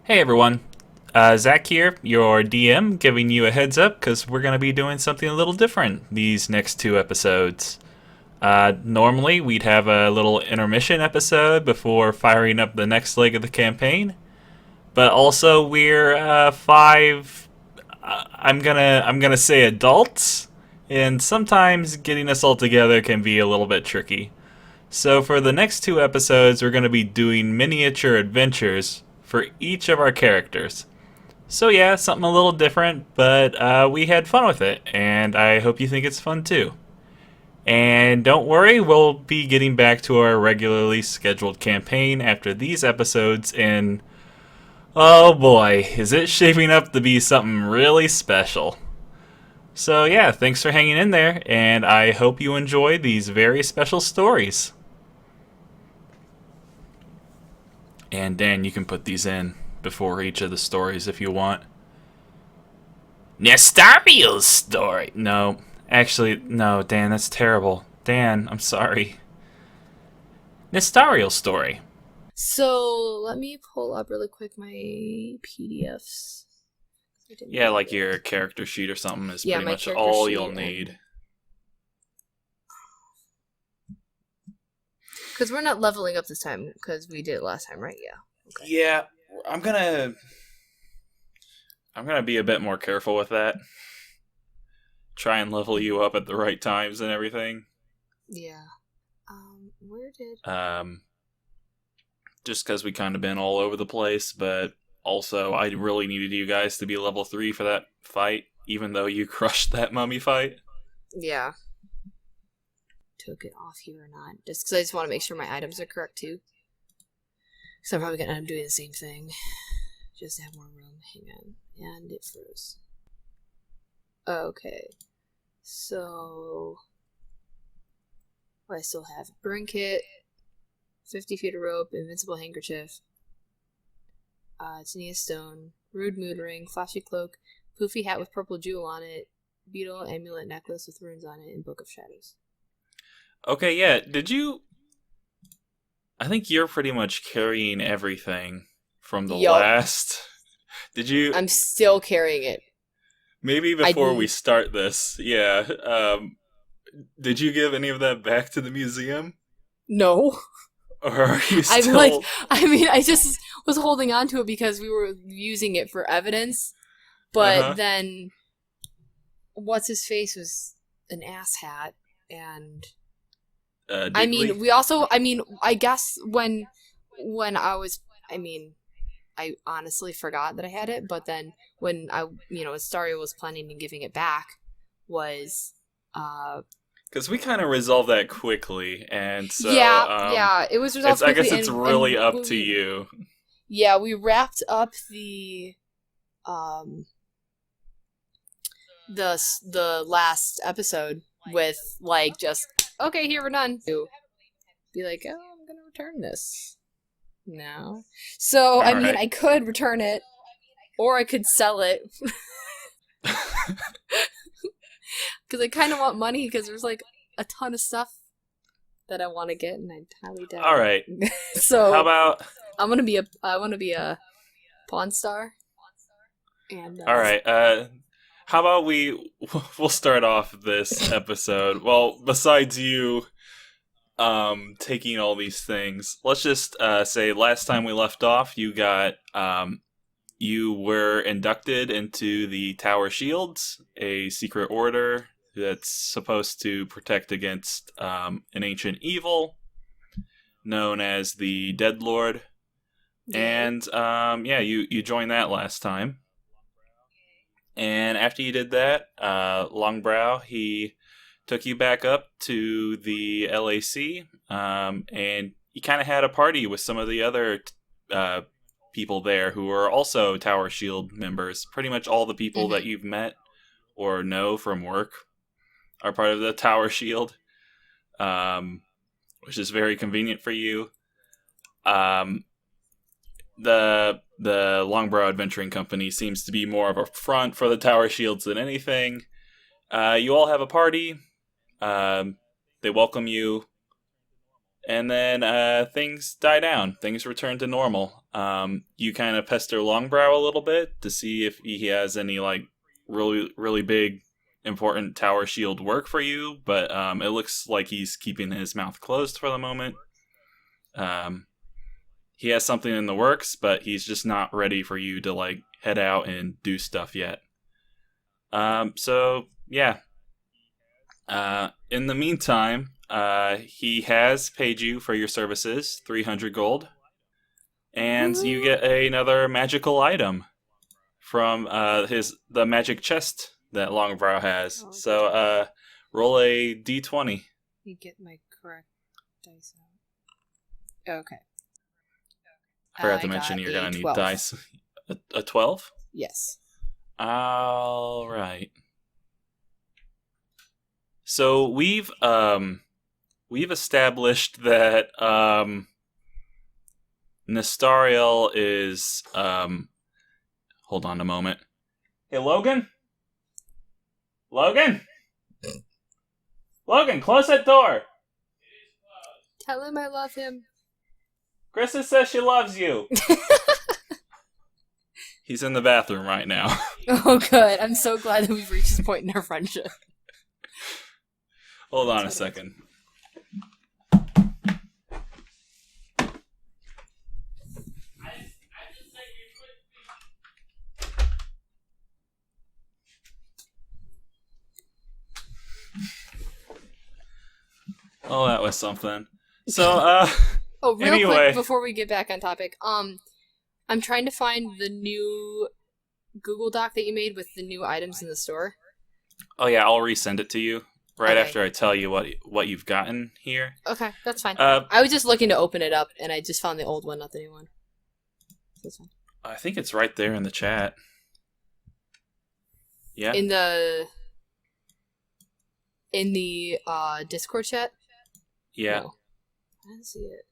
Hey everyone, Zach here, your DM, giving you a heads up because we're going to be doing something a little different these next two episodes. Normally, we'd have a little intermission episode before firing up the next leg of the campaign, but also we're five. I'm gonna say adults, and sometimes getting us all together can be a little bit tricky. So for the next two episodes, we're going to be doing miniature adventures for each of our characters. So yeah, something a little different, but we had fun with it, and I hope you think it's fun too. And don't worry, we'll be getting back to our regularly scheduled campaign after these episodes, and oh boy, is it shaping up to be something really special. So yeah, thanks for hanging in there, and I hope you enjoy these very special stories. And Dan, you can put these in before each of the stories if you want. Nestariel's story. No, actually, no, Dan, that's terrible. Dan, I'm sorry. Nestariel's story. So let me pull up really quick my PDFs. Yeah, like your character sheet or something is pretty much character all sheet you'll need. Because we're not leveling up this time, because we did it last time, right? Yeah. Okay. Yeah, I'm gonna be a bit more careful with that. Try and level you up at the right times and everything. Yeah. Where did... Just because we kind of been all over the place, but also I really needed you guys to be level 3 for that fight, even though you crushed that mummy fight. Yeah. Took it off here or not. Just because I just want to make sure my items are correct, too. So I'm probably going to end up doing the same thing. Just to have more room. Hang on. And it froze. Okay. So... I still have burn kit, 50 feet of rope, invincible handkerchief, Tania stone, rude mood ring, flashy cloak, poofy hat with purple jewel on it, beetle amulet necklace with runes on it, and book of shadows. Okay, yeah. Did you... I think you're pretty much carrying everything from the last... Did you... I'm still carrying it. Maybe before we start this, yeah. Did you give any of that back to the museum? No. Or are you still... I just was holding on to it because we were using it for evidence. But then... What's-his-face was an asshat, and... I guess when I was, I honestly forgot that I had it, but then when Nestariel was planning on giving it back, was, because we kind of resolved that quickly, and so... it was resolved quickly. I guess it's really up to you. Yeah, we wrapped up the last episode with, just... Okay, here we're done. Be like, oh, I'm gonna return this now. So, right. I could return it, or I could sell it. Because I kind of want money, because there's, a ton of stuff that I want to get, and I highly doubt. All right. So, how about... I want to be a pawn star. And, all right, how about we'll start off this episode. Well, besides you taking all these things, let's just say last time we left off, you were inducted into the Tower Shields, a secret order that's supposed to protect against an ancient evil known as the Dead Lord. And you joined that last time. And after you did that, Longbrow, he took you back up to the LAC, and you kind of had a party with some of the other people there who are also Tower Shield members. Pretty much all the people that you've met or know from work are part of the Tower Shield, which is very convenient for you. The Longbrow Adventuring Company seems to be more of a front for the Tower Shields than anything. You all have a party. They welcome you. And then things die down. Things return to normal. You kind of pester Longbrow a little bit to see if he has any like really really big important tower shield work for you, but it looks like he's keeping his mouth closed for the moment. He has something in the works, but he's just not ready for you to like head out and do stuff yet. So yeah. In the meantime, he has paid you for your services, 300 gold, and you get another magical item from the magic chest that Longbrow has. Oh, so roll a d20. You get my correct dice out. Okay. I forgot to mention you're going to need dice. A 12? Yes. All right. So we've established that Nestariel is hold on a moment. Hey Logan? Logan, close that door. Tell him I love him. Krista says she loves you. He's in the bathroom right now. Oh, good. I'm so glad that we've reached this point in our friendship. Hold on a second. Oh, that was something. So, real anyway. quick before we get back on topic, I'm trying to find the new Google Doc that you made with the new items in the store. Oh yeah, I'll resend it to you after I tell you what you've gotten here. Okay, that's fine. I was just looking to open it up, and I just found the old one, not the new one. That's fine. I think it's right there in the chat. Yeah. In the Discord chat? Yeah. No. I didn't see it.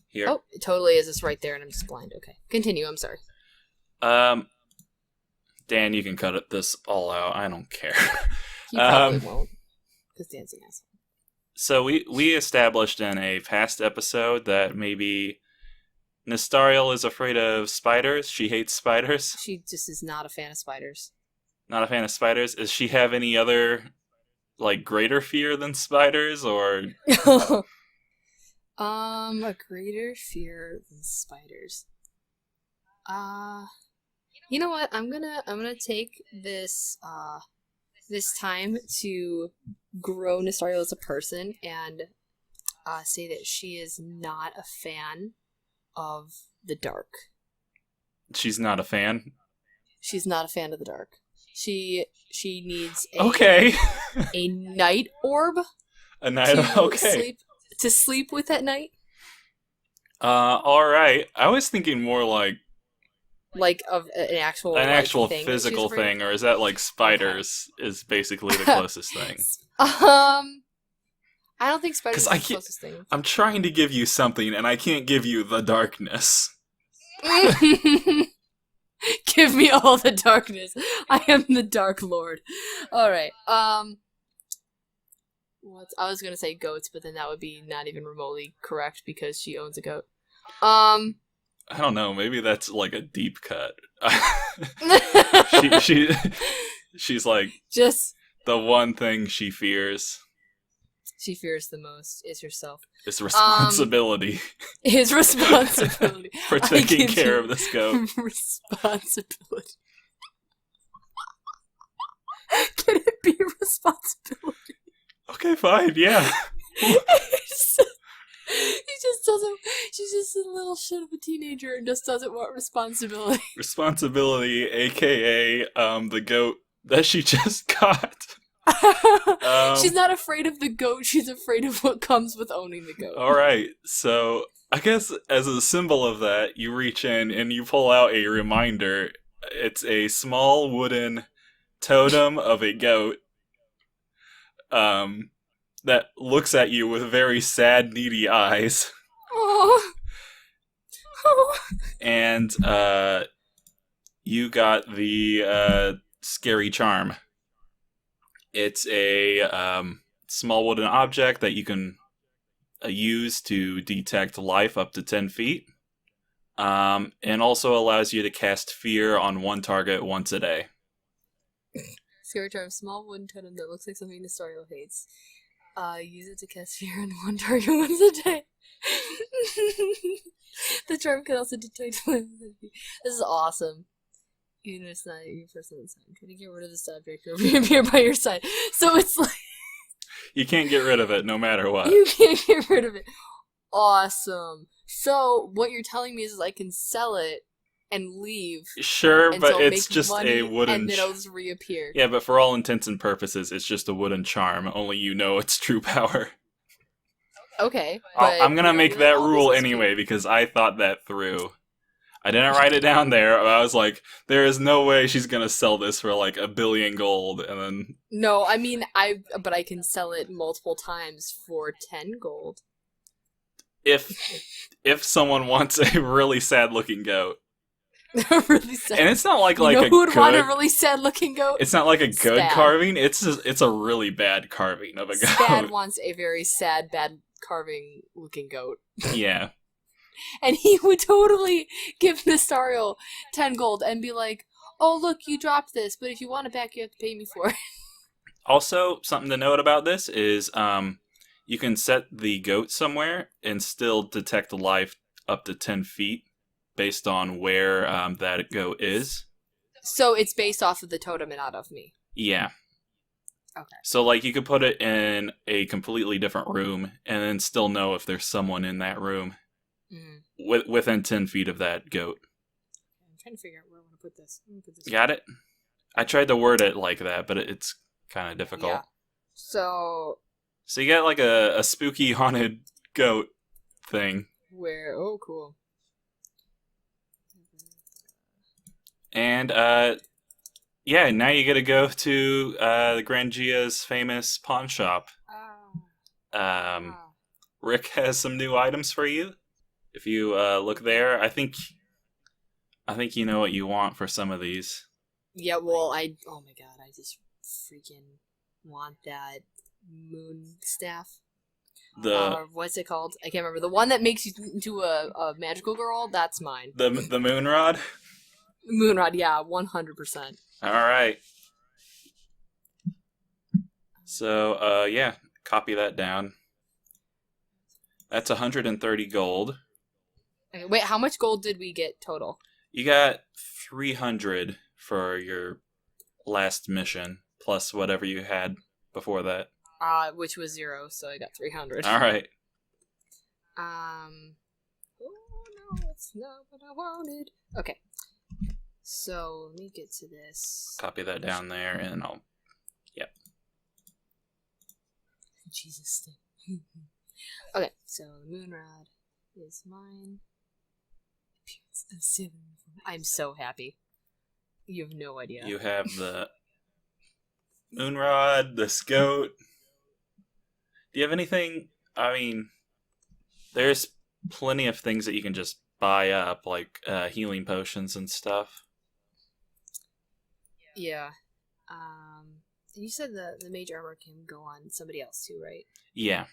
Here. Oh, it totally is. It's right there, and I'm just blind. Okay. Continue, I'm sorry. Dan, you can cut this all out. I don't care. He probably won't. Because Dan's an asshole. So we established in a past episode that maybe Nestariel is afraid of spiders. She hates spiders. She just is not a fan of spiders. Not a fan of spiders? Does she have any other, like, greater fear than spiders, or... A greater fear than spiders. You know what? I'm gonna take this time to grow Nestariel as a person and say that she is not a fan of the dark. She's not a fan? She's not a fan of the dark. She needs a night orb. A night okay. To sleep with at night. Alright. I was thinking more like of an actual physical thing, or is that like spiders is basically the closest thing? I don't think spiders is the closest thing. I'm trying to give you something, and I can't give you the darkness. Give me all the darkness. I am the Dark Lord. Alright, I was gonna say goats, but then that would be not even remotely correct because she owns a goat. I don't know, maybe that's like a deep cut. She's like just the one thing she fears. She fears the most is herself. It's responsibility. His responsibility. For taking care of this goat. Responsibility. Can it be responsibility? Okay, fine, yeah. He just doesn't. She's just a little shit of a teenager and just doesn't want responsibility. Responsibility, aka the goat that she just got. She's not afraid of the goat, she's afraid of what comes with owning the goat. Alright, so I guess as a symbol of that, you reach in and you pull out a reminder. It's a small wooden totem of a goat that looks at you with very sad, needy eyes. Oh. And you got the scary charm. It's a small wooden object that you can used to detect life up to 10 feet. And also allows you to cast fear on one target once a day. Scary charm, small wooden totem that looks like something Nestariel hates. Use it to cast fear on one target once a day. The charm can also detect. This is awesome. Even if it's not your person inside. Try to get rid of this object or appear by your side. So it's like you can't get rid of it no matter what. You can't get rid of it. Awesome. So what you're telling me is I can sell it and leave. Sure, but it's just a wooden... And then it'll just reappear. Yeah, but for all intents and purposes, it's just a wooden charm. Only you know its true power. Okay. But I'm gonna make that rule anyway, because I thought that through. I didn't write it down there. I was like, there is no way she's gonna sell this for like 1 billion gold, and then... No, I mean, I can sell it multiple times for 10 gold. If someone wants a really sad-looking goat. Really sad. And it's not like you a know who would good... want a really sad-looking goat? It's not like a good Spad. carving. It's a really bad carving of a goat. Spad wants a very sad, bad carving-looking goat. Yeah. And he would totally give Nestariel 10 gold and be like, oh, look, you dropped this, but if you want it back, you have to pay me for it. Also, something to note about this is you can set the goat somewhere and still detect life up to 10 feet based on where that goat is. So it's based off of the totem and not of me? Yeah. Okay. So, like, you could put it in a completely different room and then still know if there's someone in that room. Within 10 feet of that goat. I'm trying to figure out where I want to put this. Got it? I tried to word it like that, but it's kind of difficult. Yeah. So you got like a spooky haunted goat thing. Where? Oh, cool. And, yeah, now you gotta go to the Grangia's famous pawn shop. Rick has some new items for you. If you look there, I think you know what you want for some of these. Yeah, well, oh my god, I just freaking want that moon staff. What's it called? I can't remember. The one that makes you into a magical girl, that's mine. The moon rod? Moon rod, yeah, 100%. Alright. So, yeah, copy that down. That's 130 gold. Okay, wait, how much gold did we get total? You got 300 for your last mission, plus whatever you had before that. Which was 0, so I got 300. Alright. Oh no, it's not what I wanted. Okay. So, let me get to this. Copy that down there, and I'll... Yep. Jesus. Okay, so the moon rod is mine. I'm so happy. You have no idea. You have the moon rod, the goat. Do you have anything? I mean, there's plenty of things that you can just buy up, like healing potions and stuff. Yeah. You said the mage armor can go on somebody else too, right? Yeah.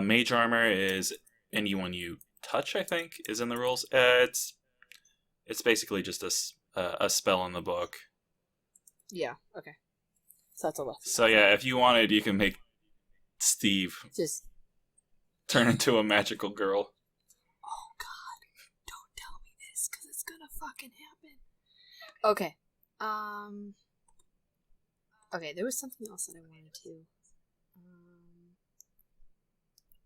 Mage armor is anyone you touch, I think, is in the rules. It's basically just a spell in the book. Yeah, okay. So that's a lot. So yeah, if you wanted, you can make Steve just turn into a magical girl. Oh god, don't tell me this, because it's gonna fucking happen. Okay. Okay, there was something else that I wanted to...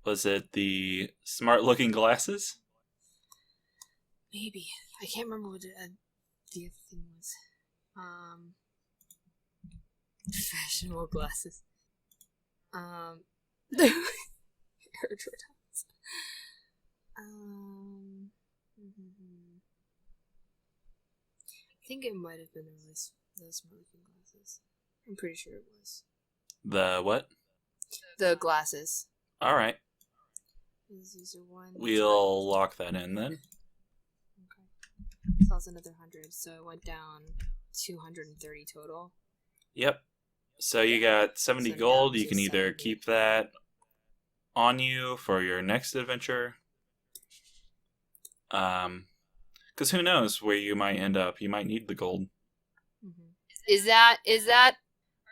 Was it the smart-looking glasses? Maybe. I can't remember what the other thing was. Fashionable glasses. Air Jordans. I think it might have been those smart-looking glasses. I'm pretty sure it was. The what? The glasses. Alright. These are one. We'll lock that in then. Okay. So that was another 100, so it went down 230 total. Yep. So you got 70 gold. You can either keep that on you for your next adventure. Because who knows where you might end up? You might need the gold. Mm-hmm. Is that?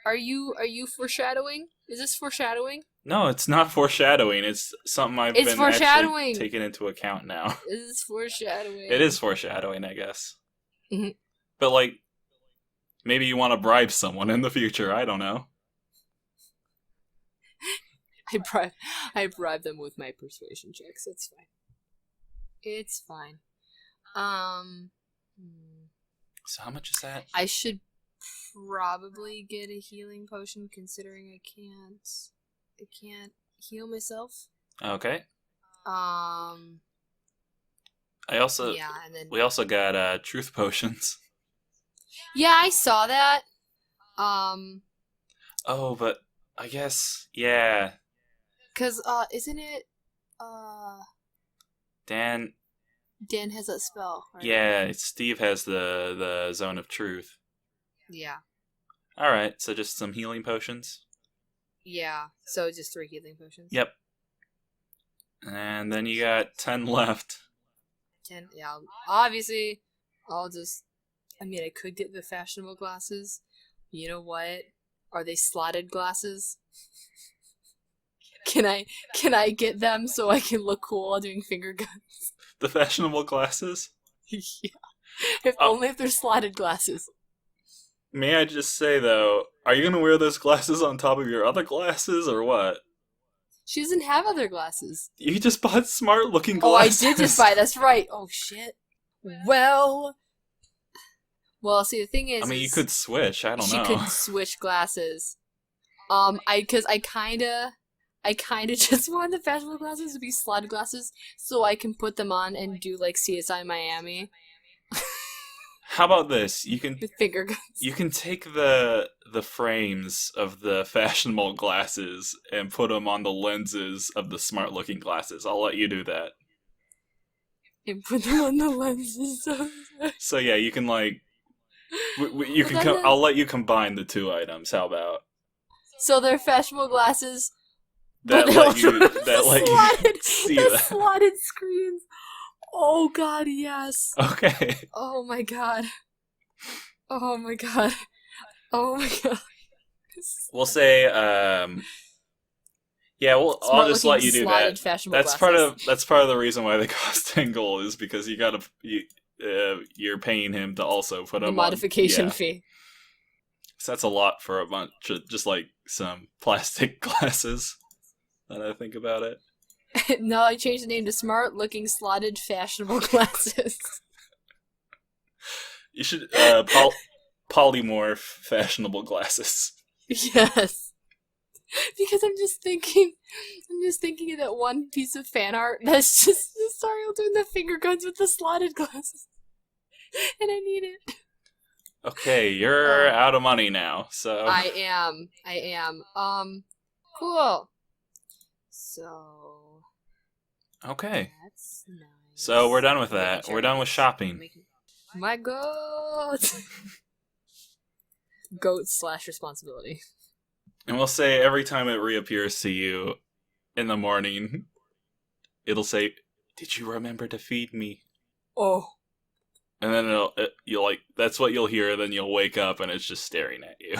Are you foreshadowing? Is this foreshadowing? No, it's not foreshadowing. It's something I've been actually taking into account now. Is this foreshadowing? It is foreshadowing, I guess. Mm-hmm. But like, maybe you want to bribe someone in the future. I don't know. I bribe them with my persuasion checks. It's fine. It's fine. So how much is that? I should probably get a healing potion, considering I can't heal myself. Okay. And then we also got truth potions. Yeah, I saw that. Oh, but I guess yeah. 'Cause isn't it Dan has that spell, right? Yeah, Steve has the zone of truth. Yeah. Alright, so just some healing potions? Yeah, so just 3 healing potions? Yep. And then you got 10 left. 10, yeah. Obviously, I could get the fashionable glasses. You know what? Are they slotted glasses? Can I get them so I can look cool while doing finger guns? The fashionable glasses? Yeah. Only if they're slotted glasses. May I just say, though, are you going to wear those glasses on top of your other glasses, or what? She doesn't have other glasses. You just bought smart-looking glasses. Oh, I did just buy, that's right. Oh, shit. Well, see, the thing is... I mean, you could switch, I don't know. She could switch glasses. Because I kinda just want the fashionable glasses to be slotted glasses, so I can put them on and do, like, CSI Miami. How about this? You can with finger guns. You can take the frames of the fashionable glasses and put them on the lenses of the smart-looking glasses. I'll let you do that. And put them on the lenses. So yeah, you can like, I'll let you combine the 2 items. How about? So they're fashionable glasses. That let you see that slotted screens. Oh god, yes. Okay. Oh my god. Oh my god. Oh my god. We'll say, yeah, I'll just let you do that. That's part of the reason why they cost 10 gold is because you're paying him to also put them on. The modification fee. So that's a lot for a bunch of just like some plastic glasses. Now that I think about it. No, I changed the name to Smart Looking Slotted Fashionable Glasses. You should polymorph fashionable glasses. Yes. Because I'm just thinking of that one piece of fan art that's just Nestariel doing the finger guns with the slotted glasses. And I need it. Okay, you're out of money now, so... I am. Cool. So... Okay. That's nice. So we're done with that. We're done with shopping. My goat! Goat/responsibility. And we'll say every time it reappears to you in the morning, it'll say, "Did you remember to feed me?" Oh. And then you'll like, that's what you'll hear, then you'll wake up and it's just staring at you.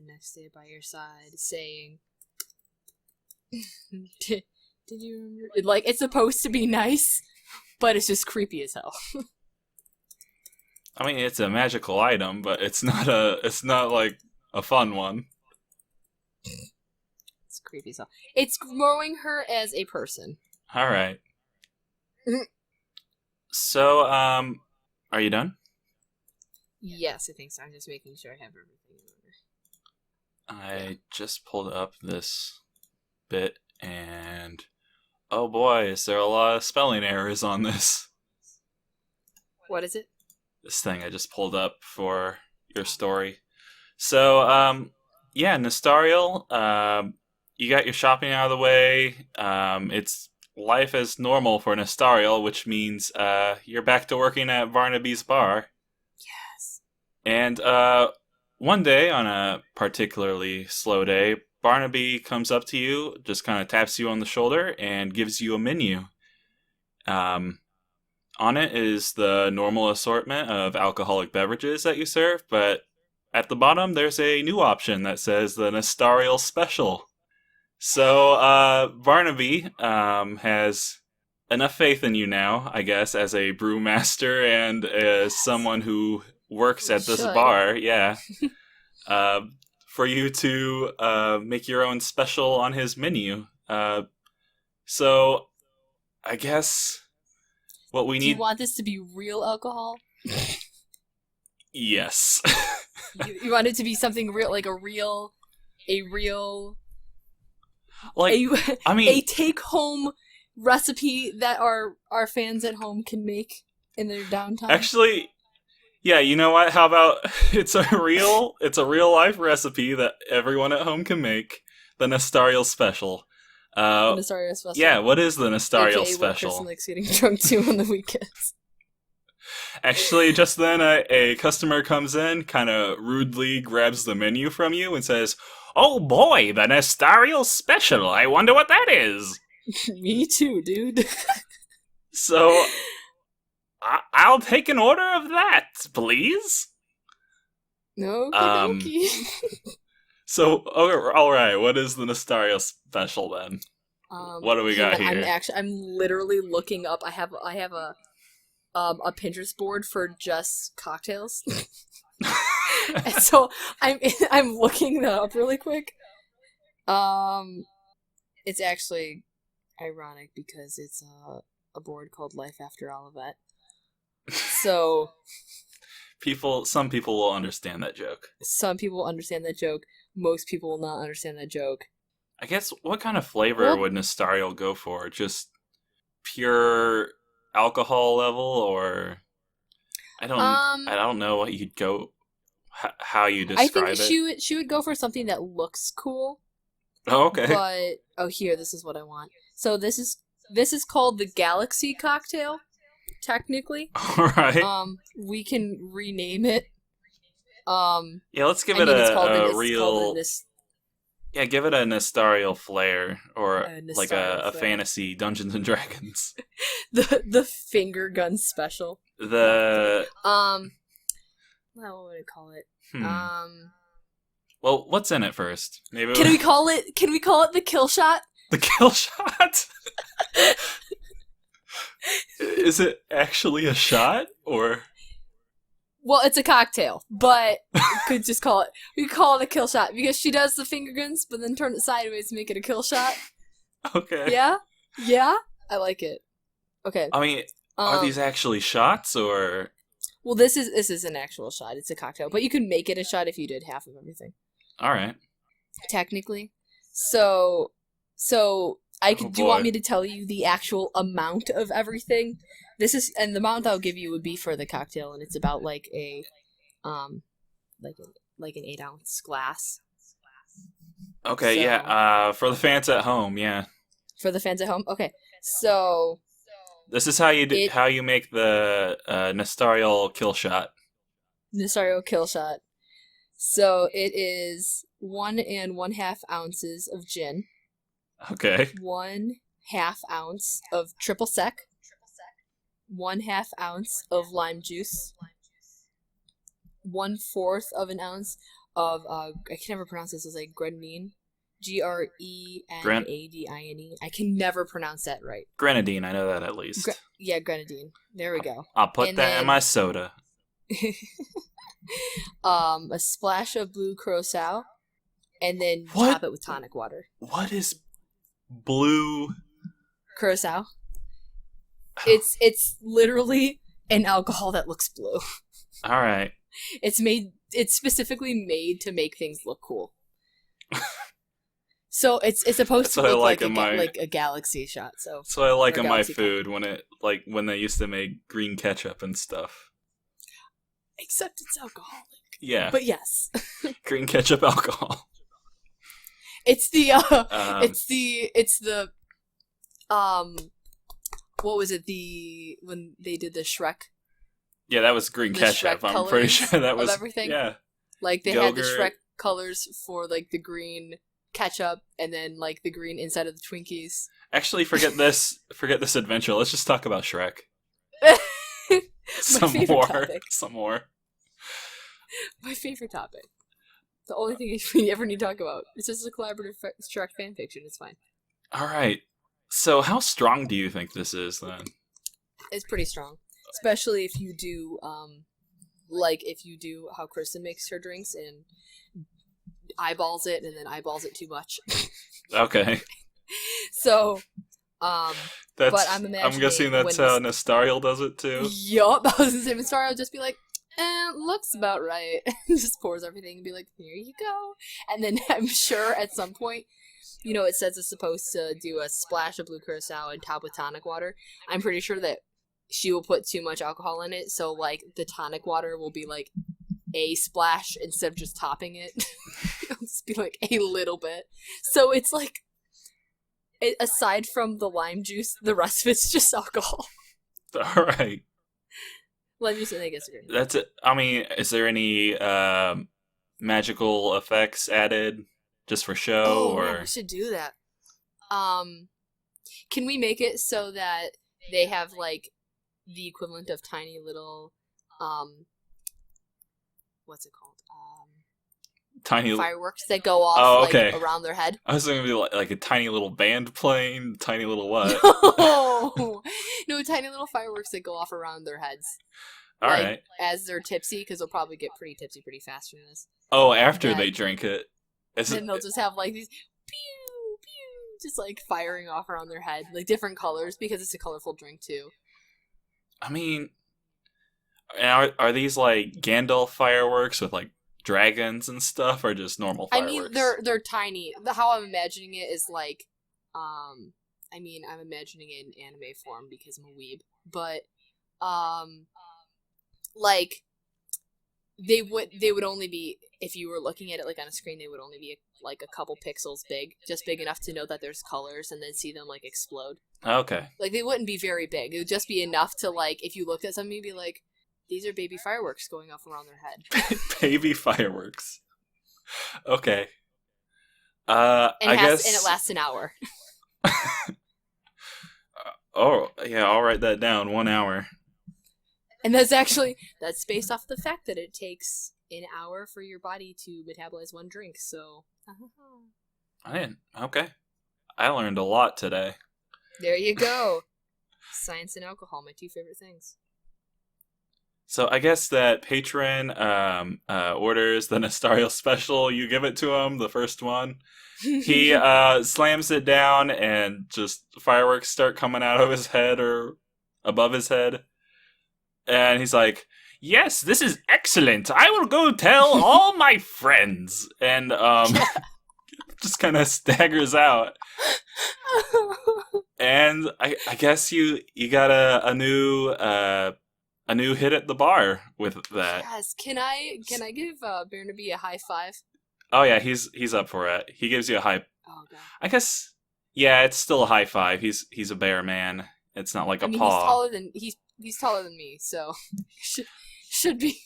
Next day by your side, saying, did you remember? Like, it's supposed to be nice, but it's just creepy as hell. I mean, it's a magical item, but it's not like a fun one. It's creepy as hell. It's growing her as a person. Alright. So, are you done? Yes, I think so. I'm just making sure I have everything in order. I just pulled up this bit, and oh boy, is there a lot of spelling errors on this. What is it? This thing I just pulled up for your story. So, yeah, Nestariel, you got your shopping out of the way. It's life as normal for Nestariel, which means you're back to working at Barnaby's bar. Yes. And one day, on a particularly slow day, Barnaby comes up to you, just kind of taps you on the shoulder, and gives you a menu. Um, on it is the normal assortment of alcoholic beverages that you serve, but at the bottom there's a new option that says the Nestariel Special. So Barnaby has enough faith in you now, I guess, as a brewmaster and as someone who works at this bar, yeah, uh, for you to make your own special on his menu. So I guess what we need. Do you want this to be real alcohol? Yes. You want it to be something real, like a real, like, I mean, a take-home recipe that our fans at home can make in their downtime. Actually, yeah, you know what? How about it's a real life recipe that everyone at home can make. The Nestariel Special. The Nestariel Special. Yeah, what is the Nestariel Special? What Kristen likes getting drunk to on the weekends. Actually, just then a customer comes in, kind of rudely grabs the menu from you and says, "Oh boy, the Nestariel Special. I wonder what that is." Me too, dude. So, I'll take an order of that, please. Okay. So, all right. What is the Nestariel Special then? What do we got here? I'm literally looking up. I have a Pinterest board for just cocktails. And so I'm looking that up really quick. It's actually ironic because it's a board called Life After Olivet. So some people will understand that joke. Some people understand that joke. Most people will not understand that joke. I guess what kind of flavor would Nestariel go for? Just pure alcohol level, or I don't know what you'd go. How you describe it? I think she would go for something that looks cool. Oh, okay. But here, this is what I want. So this is called the Galaxy Cocktail. Technically, all right. We can rename it. Yeah, let's give it a real. Yeah, give it a Nestariel flair, or like a fantasy Dungeons and Dragons. the finger gun special. What would I call it? Well, what's in it first? Maybe Can we call it the kill shot? The kill shot? Is it actually a shot, or? Well, it's a cocktail, but we could call it a kill shot because she does the finger guns, but then turn it sideways to make it a kill shot. Okay. Yeah, I like it. Okay. I mean, are these actually shots, or? Well, this is an actual shot. It's a cocktail, but you could make it a shot if you did half of everything. All right. Technically, so do you want me to tell you the actual amount of everything? And the amount I'll give you would be for the cocktail, and it's about like an 8-ounce glass. Okay, yeah. For the fans at home, yeah. For the fans at home, okay. So this is how you make the Nestariel kill shot. Nestariel kill shot. So it is 1 1/2 ounces of gin. Okay. 1/2 ounce of triple sec. 1/2 ounce of lime juice. 1/4 of an ounce of I can never pronounce this. It's like grenadine. Grenadine. I can never pronounce that right. Grenadine, I know that at least. Grenadine. There we go. I'll put that in my soda. A splash of blue curacao, and then top it with tonic water. What is blue curacao? It's literally an alcohol that looks blue. All right. It's specifically made to make things look cool. So it's supposed to look like a galaxy shot. So I like in my food when they used to make green ketchup and stuff. Except it's alcoholic. Yeah. But yes. Green ketchup alcohol. It's the what was it, when they did the Shrek? Yeah, that was green ketchup. I'm pretty sure that was everything. Yeah. Like, they had the Yogurt. Shrek colors for, like, the green ketchup and then, like, the green inside of the Twinkies. Actually, forget this adventure. Let's just talk about Shrek. My favorite topic. Some more. My favorite topic. The only thing we ever need to talk about. It's just a collaborative Shrek fanfiction. It's fine. All right. So how strong do you think this is, then? It's pretty strong. Especially if you do, if you do how Kristen makes her drinks and eyeballs it and then eyeballs it too much. Okay. So, but I'm guessing that's how Nestariel does it, too? Yup. I was going to say, Nestariel would just be like, looks about right. Just pours everything and be like, here you go. And then I'm sure at some point, it says it's supposed to do a splash of blue curacao and top with tonic water. I'm pretty sure that she will put too much alcohol in it, so, like, the tonic water will be, like, a splash instead of just topping it. It'll just be, like, a little bit. So it's, like, aside from the lime juice, the rest of it's just alcohol. All right. Lime juice, I guess. That's it. I mean, is there any magical effects added just for show? Oh, or man, we should do that. Can we make it so that they have, like, the equivalent of tiny little, what's it called? Tiny fireworks that go off okay. Around their head. I was thinking it'd be like a tiny little band playing, tiny little what? No, tiny little fireworks that go off around their heads. All right. As they're tipsy, because they'll probably get pretty tipsy pretty fast from this. Oh, after they drink it. Then they'll just have like these pew, pew, just like firing off around their head, like different colors because it's a colorful drink too. I mean, are these like Gandalf fireworks with like dragons and stuff, or just normal fireworks? I mean, they're tiny. How I'm imagining it is like, I'm imagining it in anime form because I'm a weeb, but like they would only be, if you were looking at it like on a screen, they would only be like a couple pixels big, just big enough to know that there's colors and then see them like explode. Okay. Like they wouldn't be very big. It would just be enough to like, if you looked at something, you'd be like, these are baby fireworks going off around their head. Baby fireworks. Okay. And it lasts an hour. Oh, yeah, I'll write that down. 1 hour. And that's based off the fact that it takes an hour for your body to metabolize one drink, so. Okay. I learned a lot today. There you go. Science and alcohol, my two favorite things. So I guess that patron orders the Nestariel special. You give it to him, the first one. He slams it down, and just fireworks start coming out of his head or above his head. And he's like, "Yes, this is excellent. I will go tell all my friends." And just kind of staggers out. And I guess you got a new hit at the bar with that. Yes. Can I give Barnaby a high five? Oh yeah, he's up for it. He gives you a high. Oh god. I guess yeah, it's still a high five. He's a bear man. It's not like a paw. He's taller than me, so should be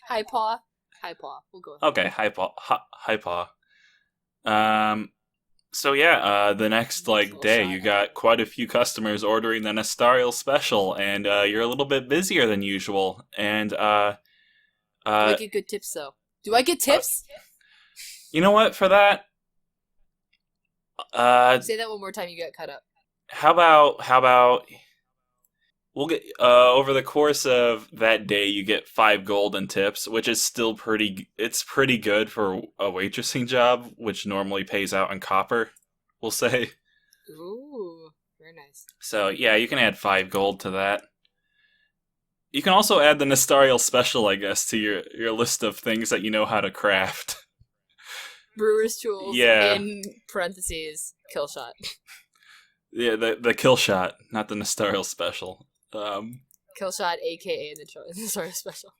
high paw. High paw. We'll go with okay, high paw. High paw. So yeah, the next day, you got quite a few customers ordering the Nestariel special, and you're a little bit busier than usual. And do I get good tips though? Do I get tips? You know what? For that, say that one more time. You get cut up. How about we'll get over the course of that day, you get 5 gold in tips, which is still pretty good for a waitressing job, which normally pays out in copper, we'll say. Ooh, very nice. So yeah, you can add 5 gold to that. You can also add the Nestariel special, I guess, to your list of things that you know how to craft. Brewer's tools. Yeah. In parentheses, kill shot. Yeah, the kill shot, not the Nestariel special. Kill shot, aka the Nestariel special.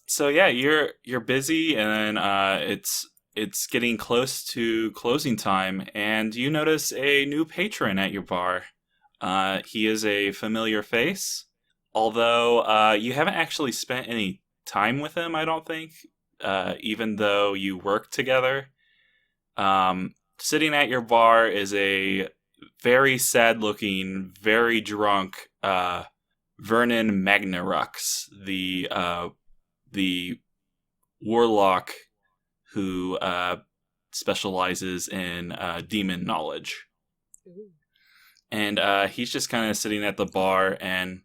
So yeah, you're busy, and it's getting close to closing time, and you notice a new patron at your bar. He is a familiar face, although you haven't actually spent any time with him, I don't think, even though you work together. Sitting at your bar is a very sad-looking, very drunk Vernon Magnarux, the warlock who specializes in demon knowledge. Ooh. And he's just kind of sitting at the bar, and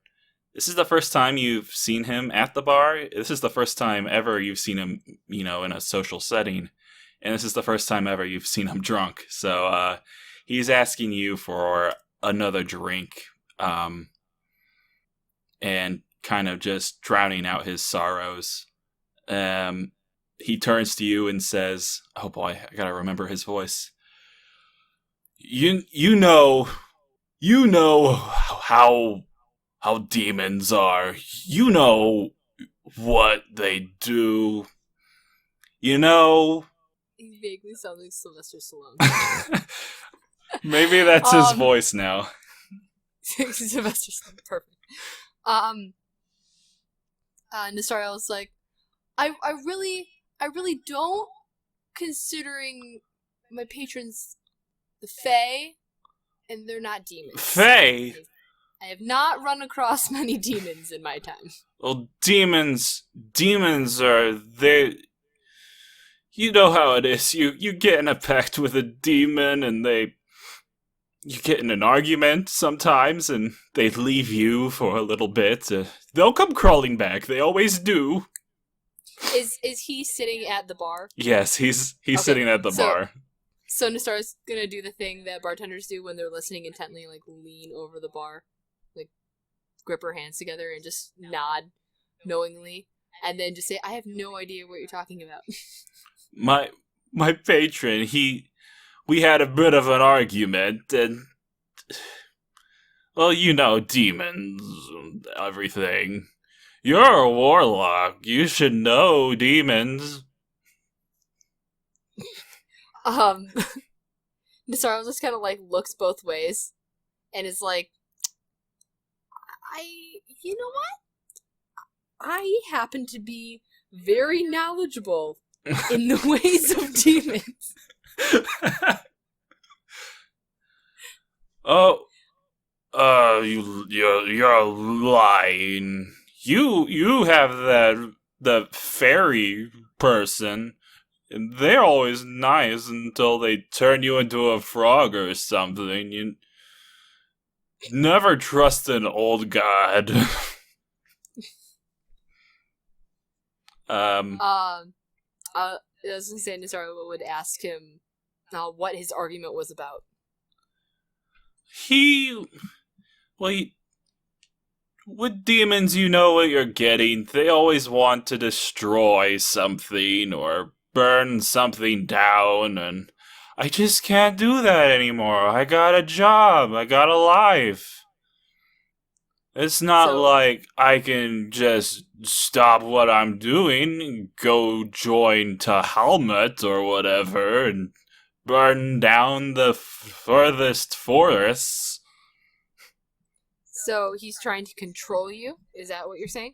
this is the first time you've seen him at the bar. This is the first time ever you've seen him, in a social setting. And this is the first time ever you've seen him drunk. So he's asking you for another drink, and kind of just drowning out his sorrows. He turns to you and says, oh boy, I gotta remember his voice. You know how demons are. You know what they do. You know. He vaguely sounds like Sylvester Stallone. Maybe that's his voice now. Sylvester Stallone, perfect. Nestariel is like, I really don't, considering my patrons the Fae, and they're not demons. Fae? I have not run across many demons in my time. Well, demons are, they... You know how it is. You get in a pact with a demon, and you get in an argument sometimes, and they leave you for a little bit. They'll come crawling back. They always do. Is he sitting at the bar? Yes, he's sitting at the bar. So Nestariel's gonna do the thing that bartenders do when they're listening intently, like lean over the bar, like grip her hands together and just nod knowingly, and then just say, "I have no idea what you're talking about." My patron, we had a bit of an argument, and well, demons and everything. You're a warlock. You should know demons. Nestariel just kind of like looks both ways, and is like, you know what? I happen to be very knowledgeable in the ways of demons. Oh, you're lying. You have the fairy person, and they're always nice until they turn you into a frog or something. You never trust an old god. I was gonna say Nestariel would ask him what his argument was about. With demons, you know what you're getting. They always want to destroy something or burn something down, and I just can't do that anymore. I got a job. I got a life. It's not like I can just stop what I'm doing and go join Helmet or whatever and burn down the furthest forests. So he's trying to control you? Is that what you're saying?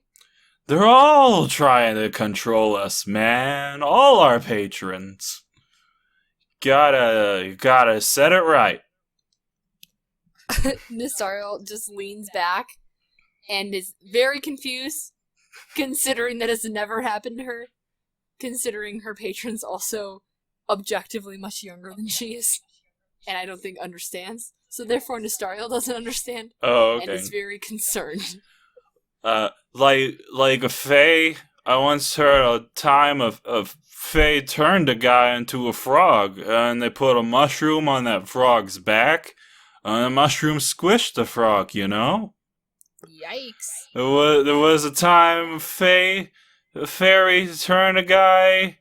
They're all trying to control us, man. All our patrons. Gotta set it right. Nestariel just leans back and is very confused, considering that has never happened to her, considering her patron's also objectively much younger than she is, and I don't think understands. So therefore Nestariel doesn't understand. Oh, okay. And is very concerned. Like a Fae, I once heard a time of Fae turned a guy into a frog, and they put a mushroom on that frog's back, and the mushroom squished the frog, you know? Yikes. There was a time a fairy turned a guy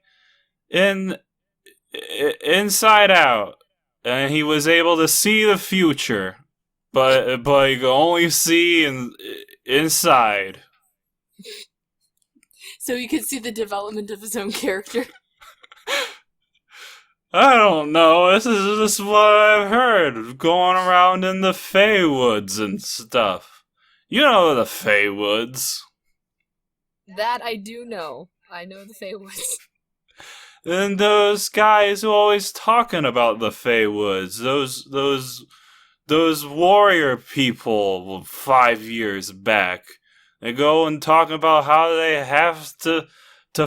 inside out, and he was able to see the future, but he could only see inside. So he could see the development of his own character. I don't know. This is just what I've heard going around in the Fey Woods and stuff. You know the Fey Woods. That I do know. I know the Feywoods. And those guys who always talking about the Feywoods, those warrior people 5 years back, they go and talk about how they have to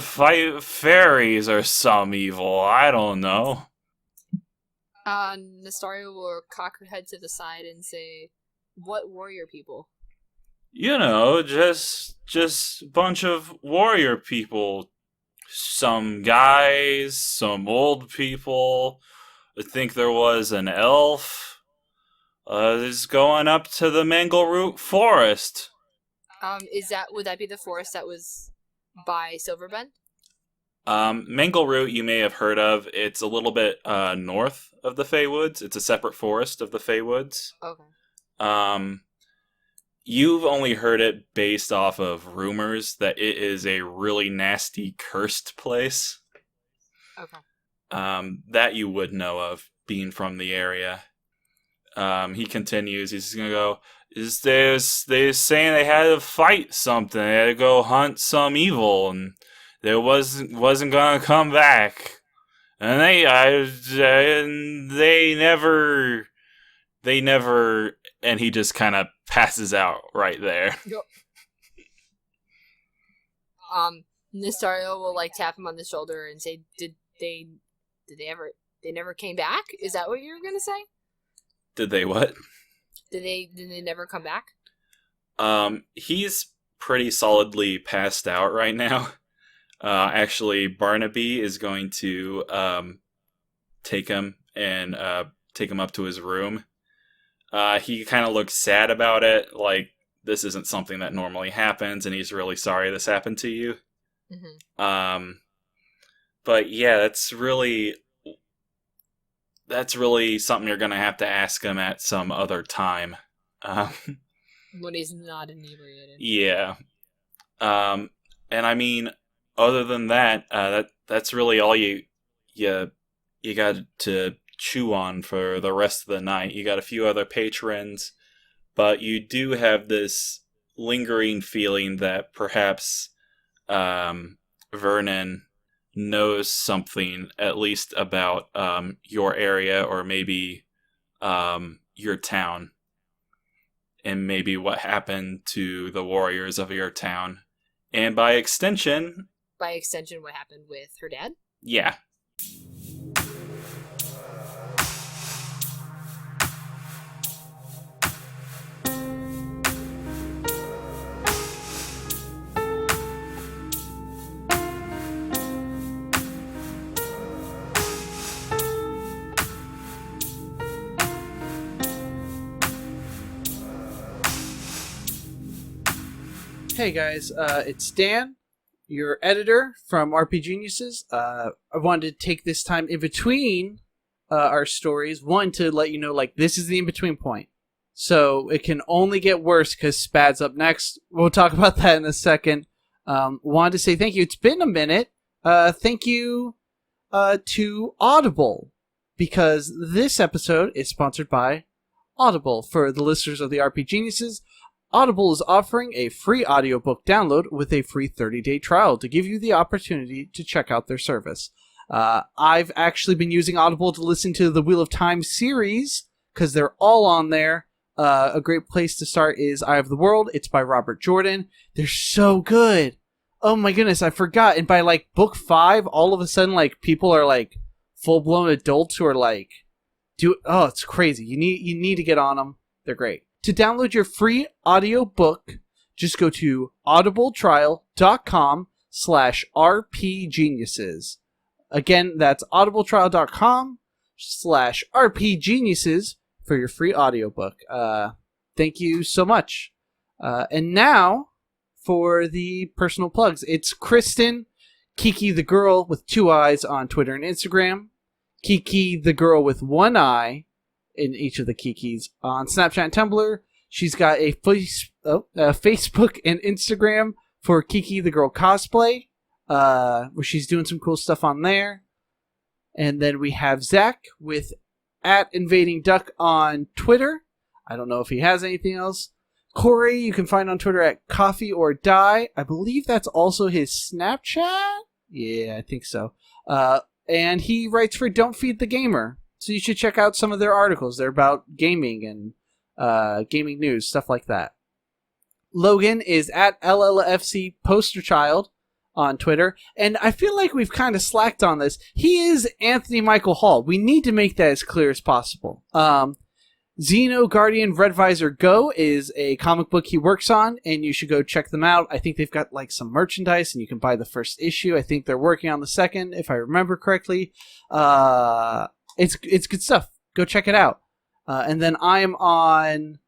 fight fairies or some evil. I don't know. Nestariel will cock her head to the side and say, "What warrior people?" You know, just a bunch of warrior people. Some guys, some old people. I think there was an elf. Is going up to the Mangleroot Forest. Would that be the forest that was by Silverbend? Mangleroot you may have heard of. It's a little bit north of the Feywoods. It's a separate forest of the Feywoods. Okay. You've only heard it based off of rumors that it is a really nasty, cursed place. Okay. That you would know of, being from the area. He continues, he's gonna go, they're saying they had to fight something, they had to go hunt some evil, and they wasn't gonna come back. And they never, and he just kind of passes out right there. Yep. Nestariel will tap him on the shoulder and say, "Did they never came back? Is that what you were gonna say? Did they what? Did they never come back?" He's pretty solidly passed out right now. Actually, Barnaby is going to take him up to his room. He kind of looks sad about it, like this isn't something that normally happens, and he's really sorry this happened to you. Mm-hmm. But yeah, that's really something you're gonna have to ask him at some other time. When he's not inebriated. Yeah. And I mean, other than that, that's really all you got to chew on for the rest of the night. You got a few other patrons, but you do have this lingering feeling that perhaps Vernon knows something at least about your area, or maybe your town, and maybe what happened to the warriors of your town, and by extension what happened with her dad. Yeah. Hey guys, it's Dan, your editor from RPGeniuses. I wanted to take this time in between our stories, one, to let you know, this is the in-between point. So it can only get worse because Spad's up next. We'll talk about that in a second. Wanted to say thank you. It's been a minute. Thank you to Audible, because this episode is sponsored by Audible. For the listeners of the RPGeniuses, Audible is offering a free audiobook download with a free 30-day trial to give you the opportunity to check out their service. I've actually been using Audible to listen to the Wheel of Time series, because they're all on there. A great place to start is Eye of the World. It's by Robert Jordan. They're so good. Oh my goodness, I forgot. And by book 5, all of a sudden people are full-blown adults who are it's crazy. You need to get on them. They're great. To download your free audiobook, just go to audibletrial.com/rpgeniuses. Again, that's audibletrial.com/rpgeniuses for your free audiobook. Thank you so much. And now for the personal plugs. It's Kristen, Kiki the Girl with 2 eyes on Twitter and Instagram, Kiki the Girl with 1 eye in each of the Kikis on Snapchat and Tumblr. She's got a Facebook and Instagram for Kiki the Girl Cosplay, where she's doing some cool stuff on there. And then we have Zach with @InvadingDuck on Twitter. I don't know if he has anything else. Corey, you can find on Twitter at Coffee or Die. I believe that's also his Snapchat. Yeah, I think so. And he writes for Don't Feed the Gamer. So you should check out some of their articles. They're about gaming and gaming news, stuff like that. Logan is at LLFC Poster Child on Twitter. And I feel like we've kind of slacked on this. He is Anthony Michael Hall. We need to make that as clear as possible. Xeno Guardian Red Visor Go is a comic book he works on, and you should go check them out. I think they've got like some merchandise, and you can buy the first issue. I think they're working on the second, if I remember correctly. It's good stuff. Go check it out. And then I am on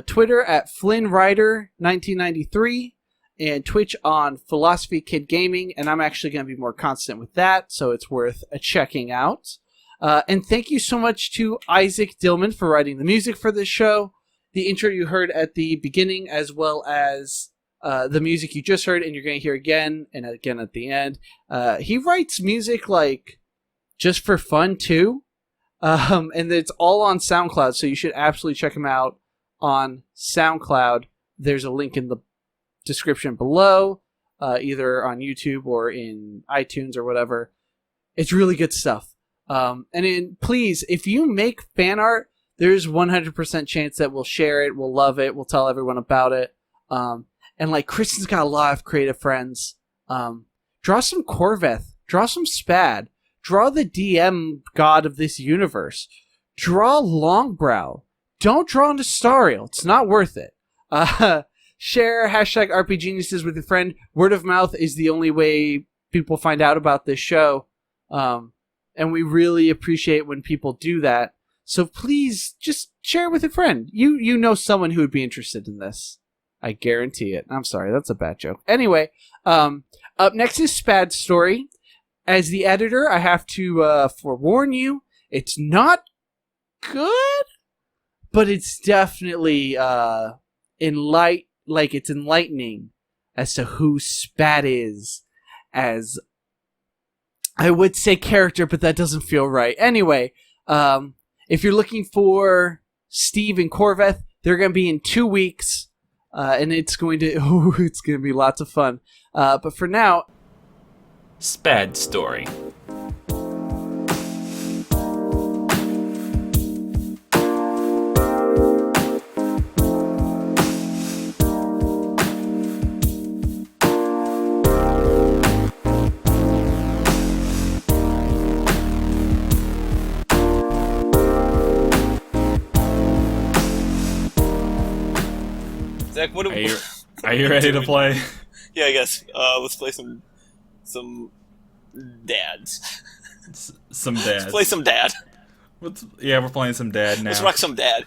Twitter at FlynnRider1993 and Twitch on Philosophy Kid Gaming, and I'm actually going to be more constant with that, so it's worth checking out. And thank you so much to Isaac Dillman for writing the music for this show. The intro you heard at the beginning, as well as the music you just heard, and you're going to hear again and again at the end. He writes music like just for fun too, and it's all on SoundCloud, so you should absolutely check him out on SoundCloud. There's a link in the description below, either on YouTube or in iTunes or whatever. It's really good stuff. Please, if you make fan art, there's 100% chance that we'll share it, we'll love it, we'll tell everyone about it. And like Kristen's got a lot of creative friends. Draw some Corveth, draw some Spad, draw the DM god of this universe, draw Longbrow. Don't draw Nestariel. It's not worth it. Share hashtag RPGeniuses with a friend. Word of mouth is the only way people find out about this show. And we really appreciate when people do that. So please just share it with a friend. You know someone who would be interested in this. I guarantee it. I'm sorry, that's a bad joke. Anyway, up next is Spad's story. As the editor, I have to forewarn you, it's not good, but it's definitely it's enlightening as to who Spad is as, I would say, character, but that doesn't feel right. Anyway, if you're looking for Steve and Corveth, they're going to be in 2 weeks, and it's going to be lots of fun. But for now, Spad story. Zach, what are you ready to play? Yeah, I guess. Let's play some dads. Some dads. Let's play some dad. We're playing some dad now. Let's rock some dad.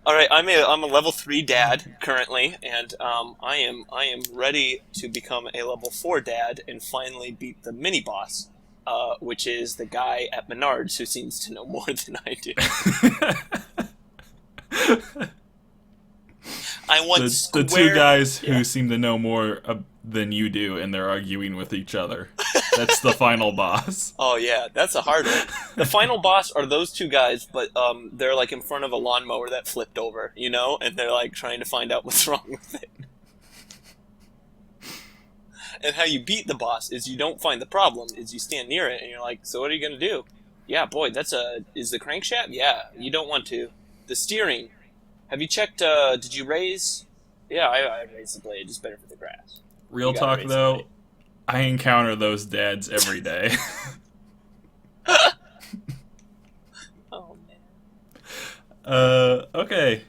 All right, I'm a level 3 dad currently, and I am ready to become a level 4 dad and finally beat the mini boss, which is the guy at Menards who seems to know more than I do. I want the two guys who seem to know more than you do, and they're arguing with each other. That's the final boss. Oh yeah, that's a hard one. The final boss are those two guys, but they're like in front of a lawnmower that flipped over, and they're like trying to find out what's wrong with it. And how you beat the boss is you don't find the problem, is you stand near it and you're like, so what are you gonna do? Yeah, boy, is the crankshaft? Yeah, you don't want to. The steering. Have you checked, did you raise? Yeah, I raised the blade. It's better for the grass. Real talk, though, I encounter those dads every day. Oh, man. Okay.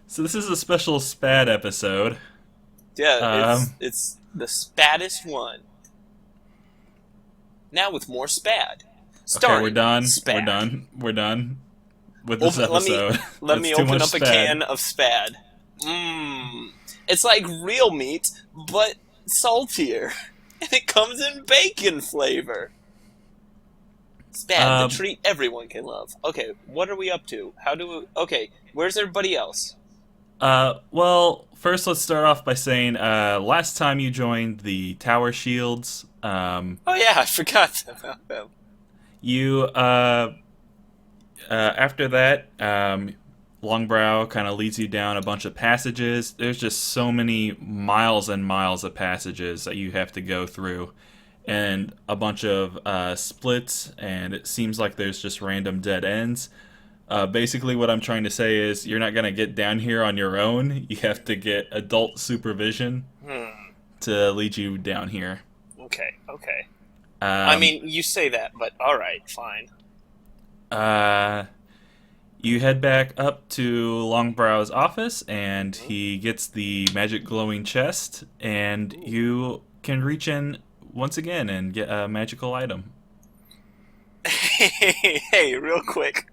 So this is a special Spad episode. Yeah, it's the spaddest one. Now with more Spad. Okay, we're done. Spad. We're done with this episode. Let me open up Spad. A can of Spad. It's like real meat, but saltier. And it comes in bacon flavor. Spad, the treat everyone can love. Okay, what are we up to? Okay, where's everybody else? Well, first let's start off by saying, last time you joined the Tower Shields, oh yeah, I forgot about them. You, after that, Longbrow kind of leads you down a bunch of passages. There's just so many miles and miles of passages that you have to go through, and a bunch of splits, and it seems like there's just random dead ends. Basically, what I'm trying to say is you're not going to get down here on your own. You have to get adult supervision to lead you down here. Okay. I mean, you say that, but alright, fine. You head back up to Longbrow's office, and he gets the magic glowing chest, and you can reach in once again and get a magical item. Hey, real quick.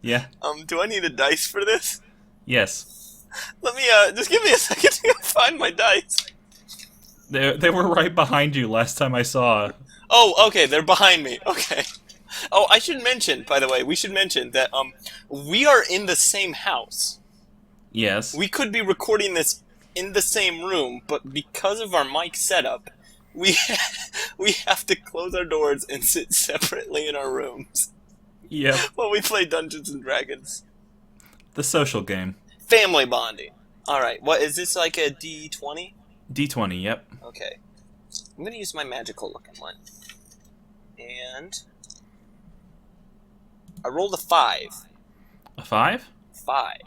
Yeah? Do I need a dice for this? Yes. Let me, just give me a second to go find my dice. They were right behind you last time I saw. Oh, okay, they're behind me. Okay. Oh, I should mention, by the way, we should mention that, we are in the same house. Yes. We could be recording this in the same room, but because of our mic setup, we have to close our doors and sit separately in our rooms. Yep. While we play Dungeons and Dragons. The social game. Family bonding. Alright, what, is this like a D20? D20, yep. Okay. I'm gonna use my magical looking one. And I rolled a 5. A 5? 5.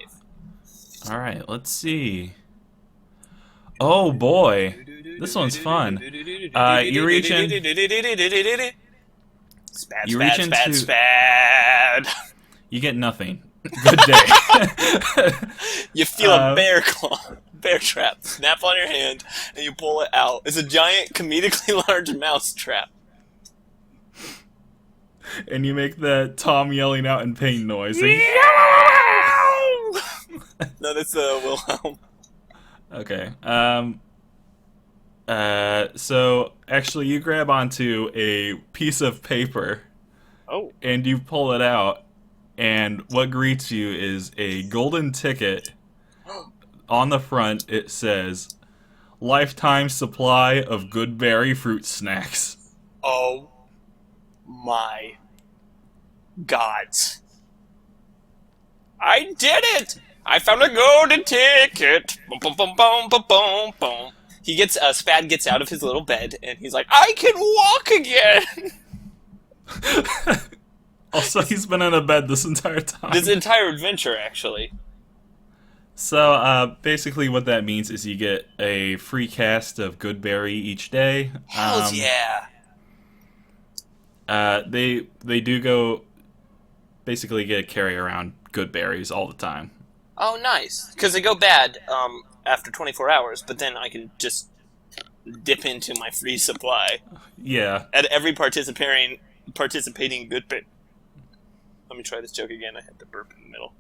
Alright, let's see. Oh boy. This one's fun. You reach in. Spad, You spad, reach spad, into- spad. You get nothing. Good day. You feel a bear trap snap on your hand, and you pull it out. It's a giant, comedically large mouse trap. And you make the Tom yelling out in pain noise. And No, that's Wilhelm. Okay. So actually, you grab onto a piece of paper. Oh. And you pull it out, and what greets you is a golden ticket. On the front, it says, "Lifetime supply of Goodberry fruit snacks." Oh my gods. I did it! I found a golden ticket! Boom, boom, boom, boom, boom, boom, boom. Spad gets out of his little bed, and he's like, I can walk again! Also, he's been in a bed this entire time. This entire adventure, actually. So, basically what that means is you get a free cast of Goodberry each day. Hells yeah! They do go, basically get to carry around good berries all the time. Oh, nice. Because they go bad after 24 hours, but then I can just dip into my free supply. Yeah. At every participating Goodberry. Let me try this joke again. I had to burp in the middle.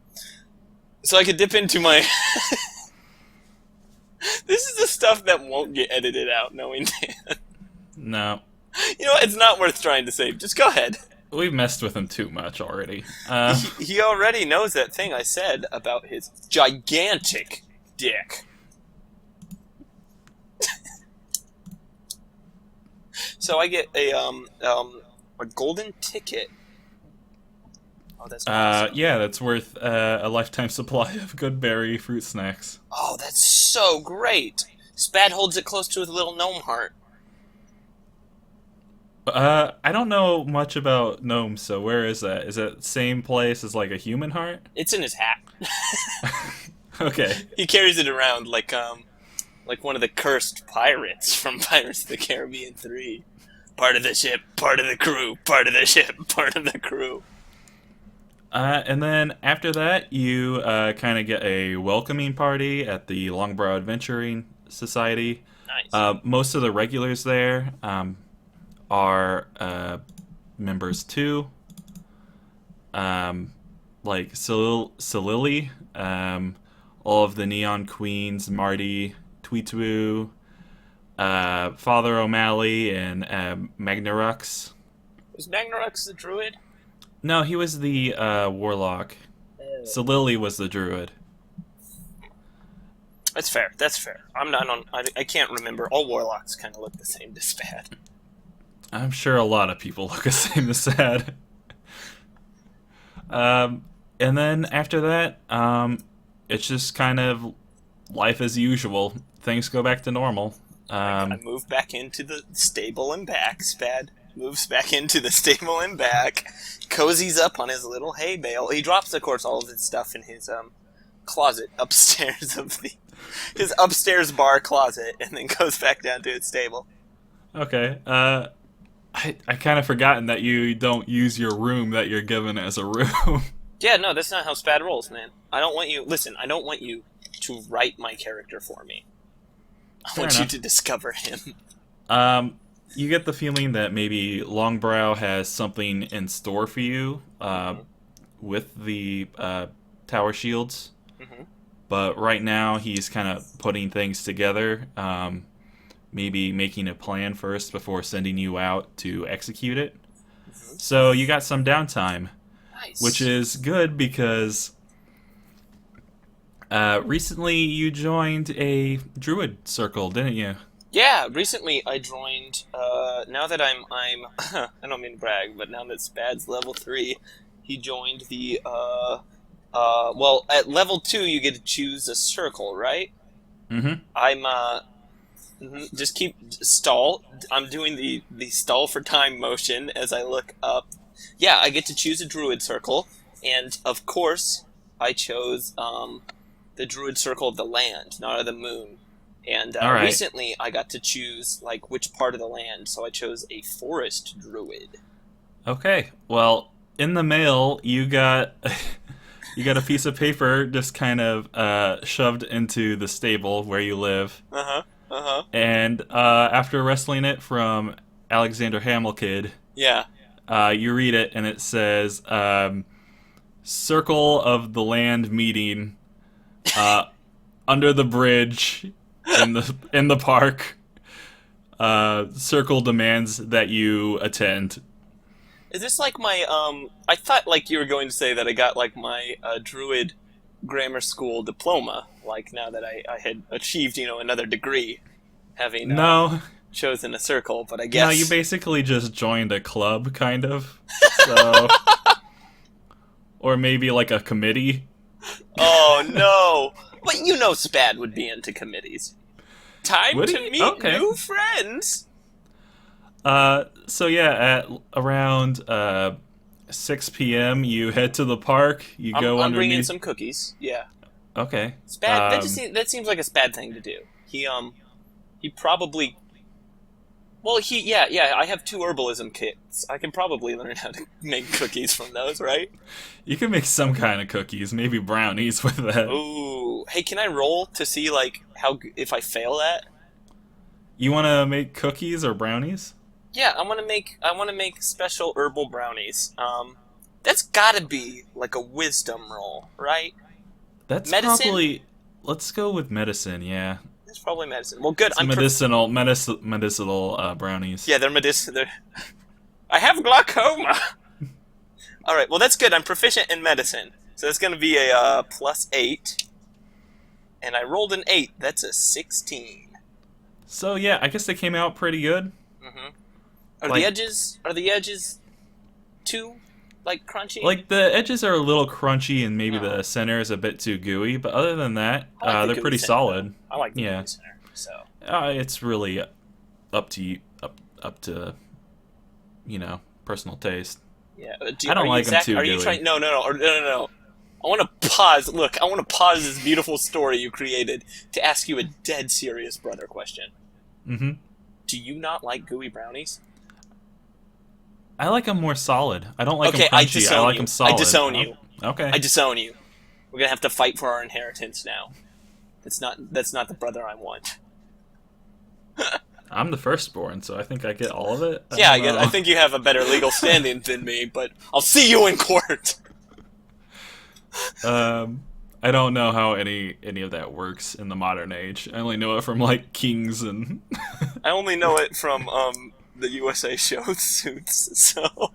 So I could dip into my... This is the stuff that won't get edited out, knowing Dan. No. You know what? It's not worth trying to save. Just go ahead. We've messed with him too much already. He already knows that thing I said about his gigantic dick. So I get a golden ticket. Oh, that's awesome. Yeah, that's worth a lifetime supply of Goodberry fruit snacks. Oh, that's so great. Spad holds it close to his little gnome heart. I don't know much about gnomes, so where is that? Is it the same place as, like, a human heart? It's in his hat. Okay. He carries it around like one of the cursed pirates from Pirates of the Caribbean 3. Part of the ship, part of the crew, part of the ship, part of the crew. And then after that, you kind of get a welcoming party at the Longbrow Adventuring Society. Nice. Most of the regulars there are members too. Like Solili, all of the Neon Queens, Marty, Tweetwoo, Father O'Malley, and Magnarux. Was Magnarux the druid? No, he was the warlock. Solili was the druid. That's fair. That's fair. I'm not on. I can't remember. All warlocks kind of look the same to Spad. I'm sure a lot of people look the same as Sad. And then after that, it's just kind of life as usual. Things go back to normal. I move back into the stable and back. Spad moves back into the stable and back, cozies up on his little hay bale. He drops, of course, all of his stuff in his closet upstairs of his upstairs bar closet, and then goes back down to his stable. Okay. I kind of forgotten that you don't use your room that you're given as a room. Yeah, no, that's not how Spad rolls, man. I don't want you... Listen, I don't want you to write my character for me. I want you to discover him. You get the feeling that maybe Longbrow has something in store for you with the tower shields. Mm-hmm. But right now he's kind of putting things together. Maybe making a plan first before sending you out to execute it. Mm-hmm. So you got some downtime. Nice. Which is good because recently you joined a druid circle, didn't you? Yeah, recently I joined, now that I'm I don't mean to brag, but now that Spad's level 3, he joined the, well, at level 2 you get to choose a circle, right? Mm-hmm. I'm, just keep, stall, I'm doing the stall for time motion as I look up. Yeah, I get to choose a druid circle, and of course, I chose, the druid circle of the land, not of the moon. And right. Recently, I got to choose like which part of the land, so I chose a forest druid. Okay, well, in the mail, you got a piece of paper just kind of shoved into the stable where you live. And after wrestling it from Alexander Hamilkid, yeah, you read it, and it says, "Circle of the land meeting under the bridge." In the park, circle demands that you attend. Is this like my I thought like you were going to say that I got like my druid grammar school diploma. Like now that I had achieved another degree, having chosen a circle. But I guess no, you basically just joined a club, kind of. So, or maybe like a committee. Oh no! But Spad would be into committees. Time to meet new friends. So yeah, at around 6 p.m. you head to the park. You go underneath. I'm bringing some cookies. Yeah. Okay. Spad. That seems like a Spad thing to do. He probably. Well, I have 2 herbalism kits. I can probably learn how to make cookies from those, right? You can make some kind of cookies, maybe brownies with that. Ooh, hey, can I roll to see like if I fail that? You want to make cookies or brownies? Yeah, I want to make special herbal brownies. That's got to be like a wisdom roll, right? That's medicine? Probably. Let's go with medicine. Yeah. It's probably medicine. Well, good. I'm medicinal brownies. Yeah, they're medicinal. I have glaucoma. All right. Well, that's good. I'm proficient in medicine, so that's going to be a +8. And I rolled an 8. That's a 16. So yeah, I guess they came out pretty good. Mm-hmm. Are the edges too like crunchy? Like the edges are a little crunchy, and maybe the center is a bit too gooey. But other than that, they're pretty solid. I like the gooey center. So it's really up to you, up to personal taste. Yeah, I don't like them too gooey. Are you trying? No. I want to pause. Look, I want to pause this beautiful story you created to ask you a dead serious brother question. Mm-hmm. Do you not like gooey brownies? I like them more solid. I don't like them crunchy. I like them solid. I disown you. Okay. I disown you. We're gonna have to fight for our inheritance now. That's not the brother I want. I'm the firstborn, so I think I get all of it. I think you have a better legal standing than me, but I'll see you in court. I don't know how any of that works in the modern age. I only know it from like Kings and. I only know it from the USA show Suits. So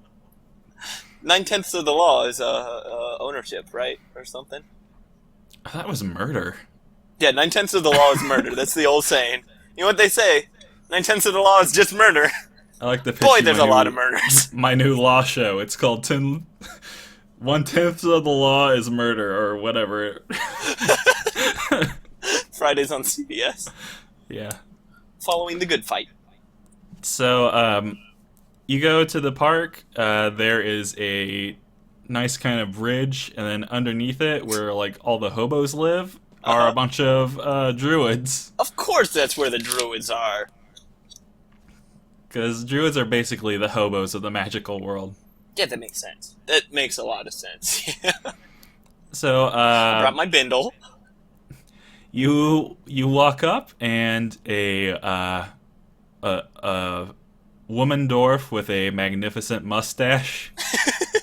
9/10 of the law is ownership, right, or something. That was murder. Yeah, 9/10 of the law is murder. That's the old saying. You know what they say? 9/10 of the law is just murder. I like the pitch. Boy, there's a lot of murders. My new law show. It's called 1/10 of the law is murder, or whatever. Fridays on CBS. Yeah. Following the good fight. So, you go to the park. There is a nice kind of bridge, and then underneath it, where like all the hobos live, are a bunch of druids. Of course, that's where the druids are. Because druids are basically the hobos of the magical world. Yeah, that makes sense. That makes a lot of sense. So, I brought my bindle. You walk up, and a woman dwarf with a magnificent mustache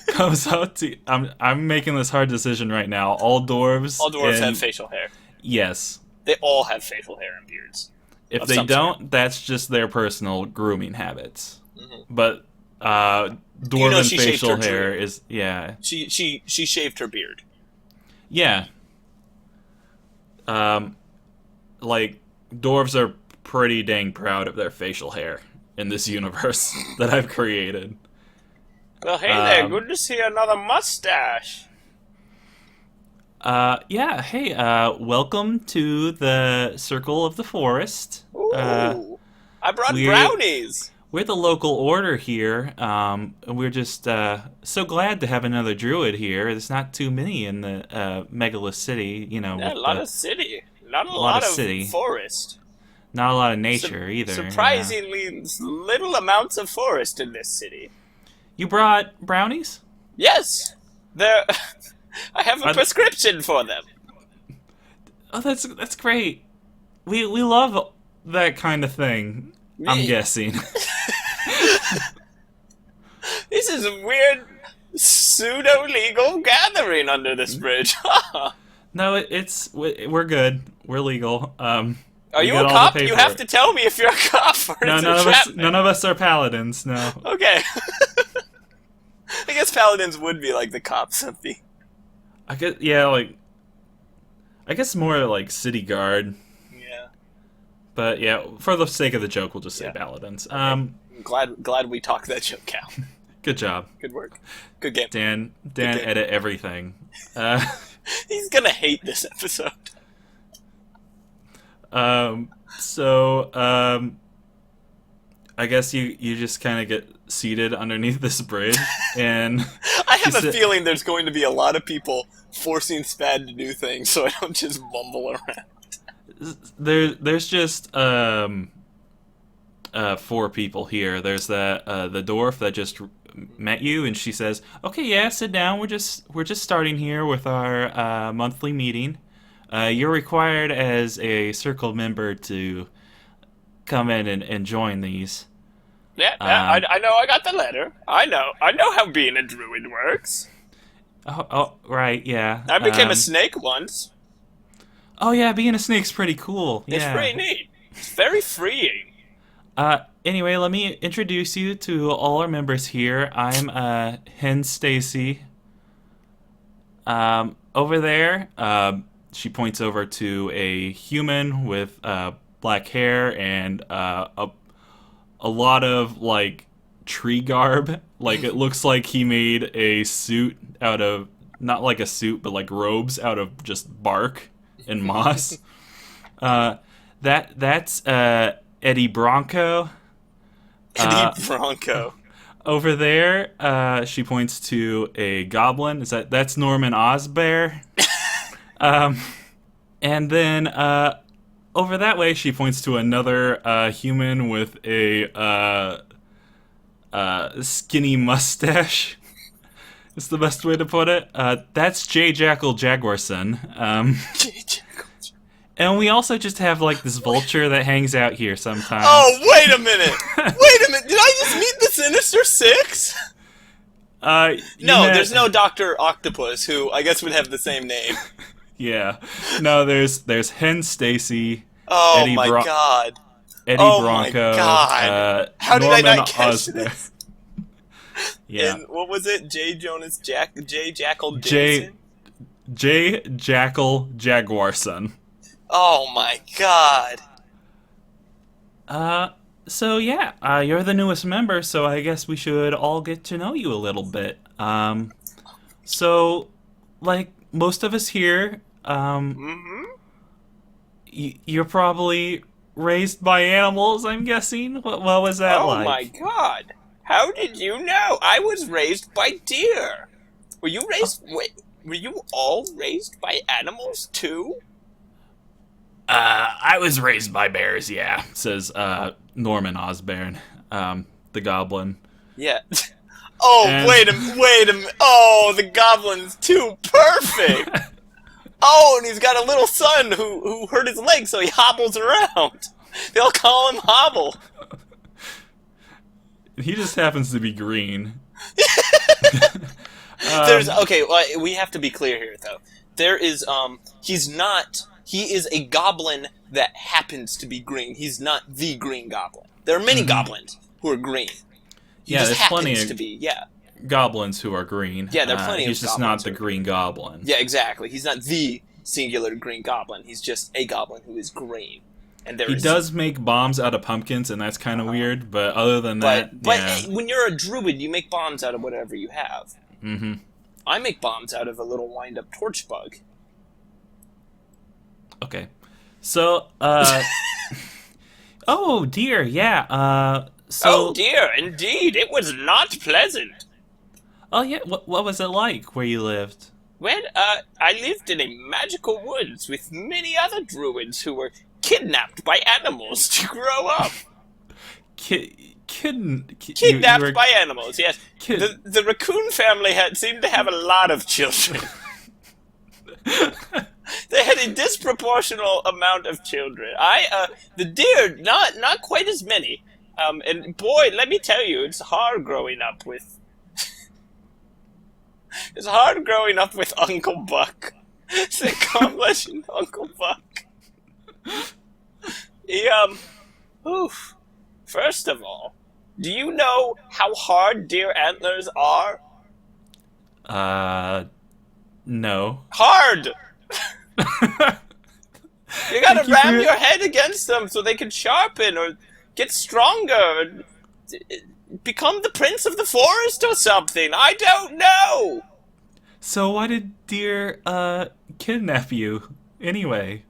comes up to. I'm making this hard decision right now. All dwarves Have facial hair. Yes. They all have facial hair and beards. If they don't, that's just their personal grooming habits. Mm-hmm. But dwarven facial hair is She shaved her beard. Yeah. Like dwarves are pretty dang proud of their facial hair in this universe that I've created. Well, hey there, good to see another mustache. Yeah, hey, welcome to the Circle of the Forest. Ooh, I brought brownies. We're the local order here. We're just so glad to have another druid here. There's not too many in the megalith city, you know. Yeah, a lot of city. Not a lot of city. Forest. Not a lot of nature either. Surprisingly little amounts of forest in this city. You brought brownies? Yes. They're... I have a prescription for them. Oh, that's great. We love that kind of thing. I'm guessing. This is a weird pseudo-legal gathering under this bridge. No, we're good. We're legal. Are you a cop? You have to tell me if you're a cop or no, it's none of us are paladins. No. Okay. I guess paladins would be like the cops of the. I guess more like city guard. Yeah. But yeah, for the sake of the joke, we'll just say paladins. Okay. Glad we talked that joke out. Good job. Good work. Good game. Dan, edit everything. He's gonna hate this episode. I guess you just kind of get seated underneath this bridge, and I have a feeling there's going to be a lot of people forcing Spad to do things, so I don't just mumble around. There's just 4 people here. There's the dwarf that just met you, and she says, "Okay, yeah, sit down. We're just starting here with our monthly meeting. You're required as a circle member to come in and join these." Yeah, I know. I got the letter. I know how being a druid works. Oh, right, yeah. I became a snake once. Oh yeah, being a snake's pretty cool. It's pretty neat. It's very freeing. Anyway, let me introduce you to all our members here. I'm Hen Stacy. Over there, she points over to a human with black hair and a lot of like tree garb. Like it looks like he made a suit out of, not like a suit, but like robes out of just bark and moss. That's Eddie Bronco. Eddie Bronco. Over there, she points to a goblin. That's Norman Osbear. And then over that way, she points to another human with a skinny mustache. It's the best way to put it. That's J. Jackal Jaguarson. J. Jackal. And we also just have like this vulture that hangs out here sometimes. Oh, wait a minute! Wait a minute! Did I just meet the Sinister Six? No, there's no Dr. Octopus, who I guess would have the same name. Yeah. No, there's Hen Stacy. Oh Eddie my god. Eddie Bronco. My god. How did Norman I not catch this? Yeah. And what was it? J. Jackal J. Jackal Jaguarson. Oh my god. So yeah, you're the newest member, so I guess we should all get to know you a little bit. So, like most of us here, Mm-hmm. you're probably raised by animals, I'm guessing. What was that Oh like? my god! How did you know? I was raised by deer. Were you raised? Wait, were you all raised by animals too? I was raised by bears, yeah, says Norman Osborn, the goblin. Yeah. Oh, And- wait a minute. Oh, the goblin's too perfect. Oh, and he's got a little son who hurt his leg, so he hobbles around. They'll call him Hobble. He just happens to be green. Okay, well, we have to be clear here, though. There is, he is a goblin that happens to be green. He's not the green goblin. There are many goblins who are green. He just there's happens plenty of to be, yeah. goblins who are green. Yeah, there are plenty of He's just goblins not the who are green goblin. Yeah, exactly. He's not the singular green goblin. He's just a goblin who is green. And He does make bombs out of pumpkins, and that's kind of weird, but other than that, But yeah. hey, when you're a druid, you make bombs out of whatever you have. Mm-hmm. I make bombs out of a little wind-up torch bug. Okay. So, oh, dear, yeah, so... Oh dear, indeed, it was not pleasant. Oh, yeah, what was it like where you lived? Well, I lived in a magical woods with many other druids who were kidnapped by animals to grow up. Kidnapped by animals, yes. The raccoon family seemed to have a lot of children. They had a disproportional amount of children. The deer, not quite as many. And boy, let me tell you, it's hard growing up with... It's hard growing up with Uncle Buck. It's a combination Uncle Buck. He, oof. First of all, do you know how hard deer antlers are? No. Hard! You gotta ram your head against them so they can sharpen or get stronger. Become the prince of the forest or something. I don't know. So why did deer, kidnap you, anyway?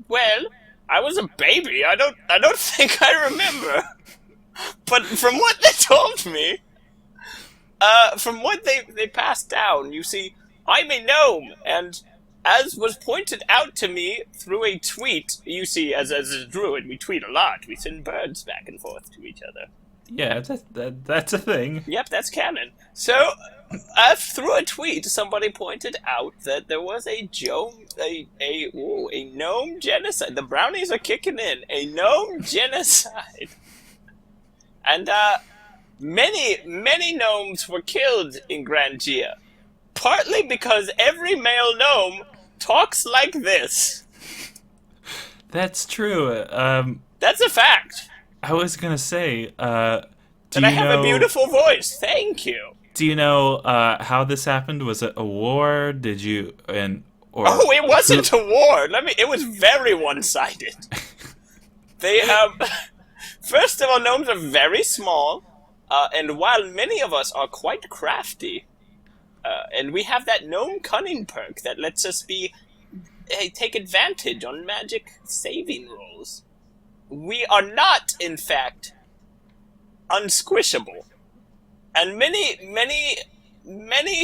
Well, I was a baby. I don't think I remember. But from what they told me, from what they passed down, you see, I'm a gnome, and as was pointed out to me through a tweet, you see, as a druid, we tweet a lot. We send birds back and forth to each other. Yeah, that's a thing. Yep, that's canon. So, through a tweet, somebody pointed out that there was a gnome genocide. The brownies are kicking in. A gnome genocide. And, many gnomes were killed in Grangia. Partly because every male gnome talks like this. That's true. That's a fact. I was gonna say, And I have a beautiful voice. Thank you. Do you know how this happened? Was it a war? Did you Oh, it wasn't a war. It was very one-sided. They first of all, gnomes are very small, and while many of us are quite crafty, and we have that gnome cunning perk that lets us take advantage on magic saving rolls. We are not, in fact, unsquishable. And many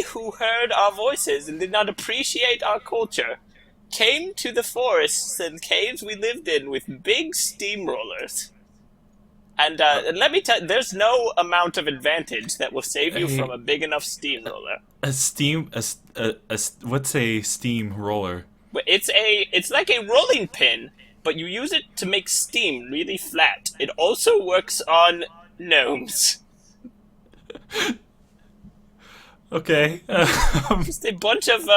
who heard our voices and did not appreciate our culture came to the forests and caves we lived in with big steamrollers. And let me tell you, there's no amount of advantage that will save you from a big enough steamroller. What's a steam roller? It's like a rolling pin, but you use it to make steam really flat. It also works on gnomes. Okay. Just a bunch of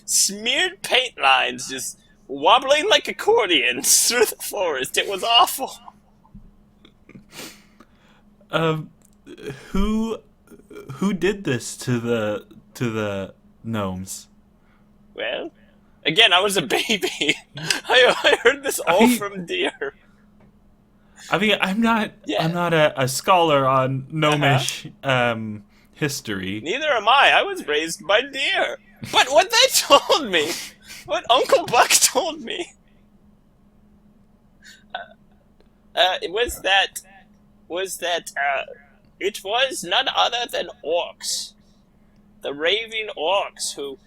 smeared paint lines just wobbling like accordions through the forest. It was awful. Who did this to the gnomes? Well, again, I was a baby. I heard this all from deer. I mean, I'm not a scholar on gnomish history. Neither am I. I was raised by deer. But what they told me, what Uncle Buck told me, it was that it was none other than orcs, the raving orcs who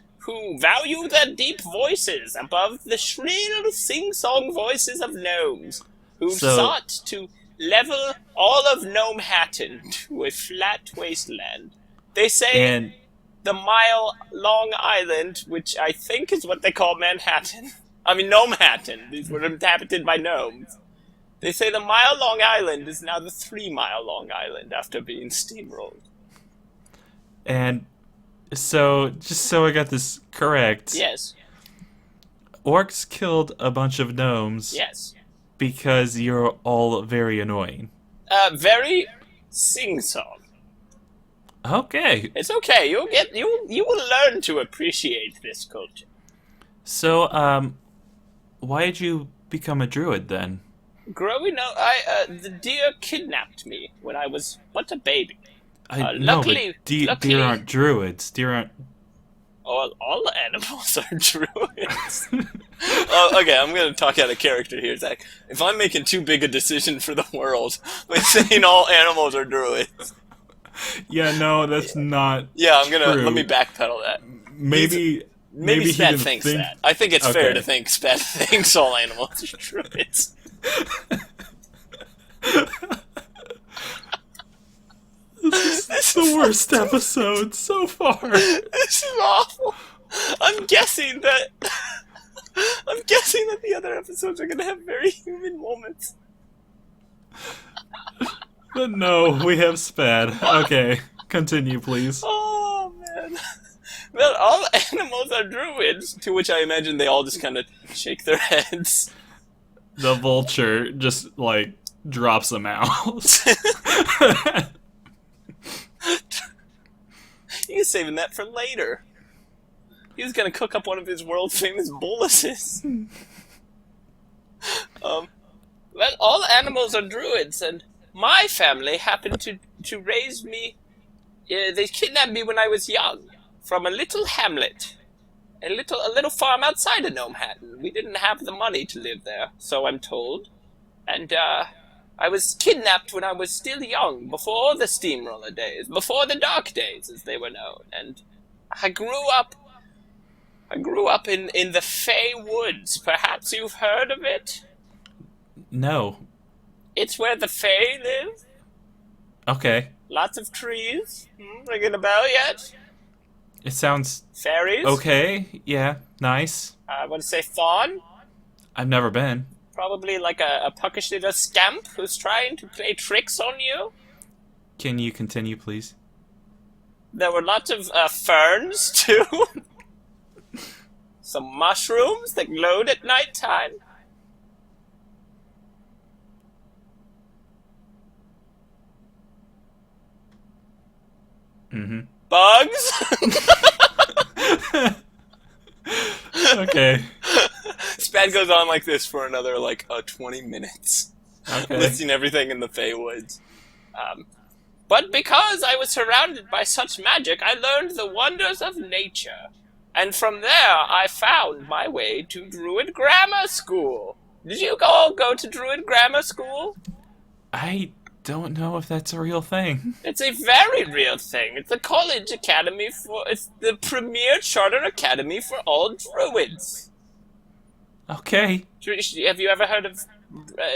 value their deep voices above the shrill sing-song voices of gnomes, who sought to level all of Gnomehattan to a flat wasteland. They say the mile-long island, which I think is what they call Manhattan. I mean, Gnomehattan. These were inhabited by gnomes. They say the mile-long island is now the 3-mile-long island after being steamrolled. And so, just so I got this correct. Yes. Orcs killed a bunch of gnomes. Yes. Because you're all very annoying. Very sing-song. Okay. It's okay. You will learn to appreciate this culture. So, why did you become a druid then? Growing up, the deer kidnapped me when I was but a baby. Luckily, deer aren't druids. Deer aren't. All animals are druids. Okay, I'm gonna talk out of character here, Zach. If I'm making too big a decision for the world by saying all animals are druids. Yeah, no, that's not. Yeah, true. let me backpedal that. Maybe Spad thinks that. I think it's fair to think Spad thinks all animals are druids. This is the worst episode so far. This is awful. I'm guessing that the other episodes are gonna have very human moments. But no, we have Spad. Okay, continue, please. Oh man. Well, all animals are druids, to which I imagine they all just kind of shake their heads. The vulture just, like, drops them out. He was saving that for later. He was gonna cook up one of his world-famous boluses. Well, all animals are druids, and my family happened to raise me. They kidnapped me when I was young, from a little hamlet, a little farm outside of Gnomehattan. We didn't have the money to live there, so I'm told, and I was kidnapped when I was still young, before the steamroller days, before the dark days, as they were known, and I grew up in the Fey Woods. Perhaps you've heard of it? No. It's where the Fey live. Okay. Lots of trees. Ringing a bell yet? It sounds... Fairies? Okay, yeah, nice. I want to say fawn? I've never been. Probably like a puckish little scamp who's trying to play tricks on you. Can you continue, please? There were lots of ferns, too. Some mushrooms that glowed at nighttime. Mm-hmm. Bugs? Okay. Spad goes on like this for another, 20 minutes. Okay. Listing everything in the Fey Woods. But because I was surrounded by such magic, I learned the wonders of nature. And from there, I found my way to Druid Grammar School. Did you all go to Druid Grammar School? I don't know if that's a real thing. It's a very real thing. It's a college academy it's the premier charter academy for all druids. Okay. Have you ever heard of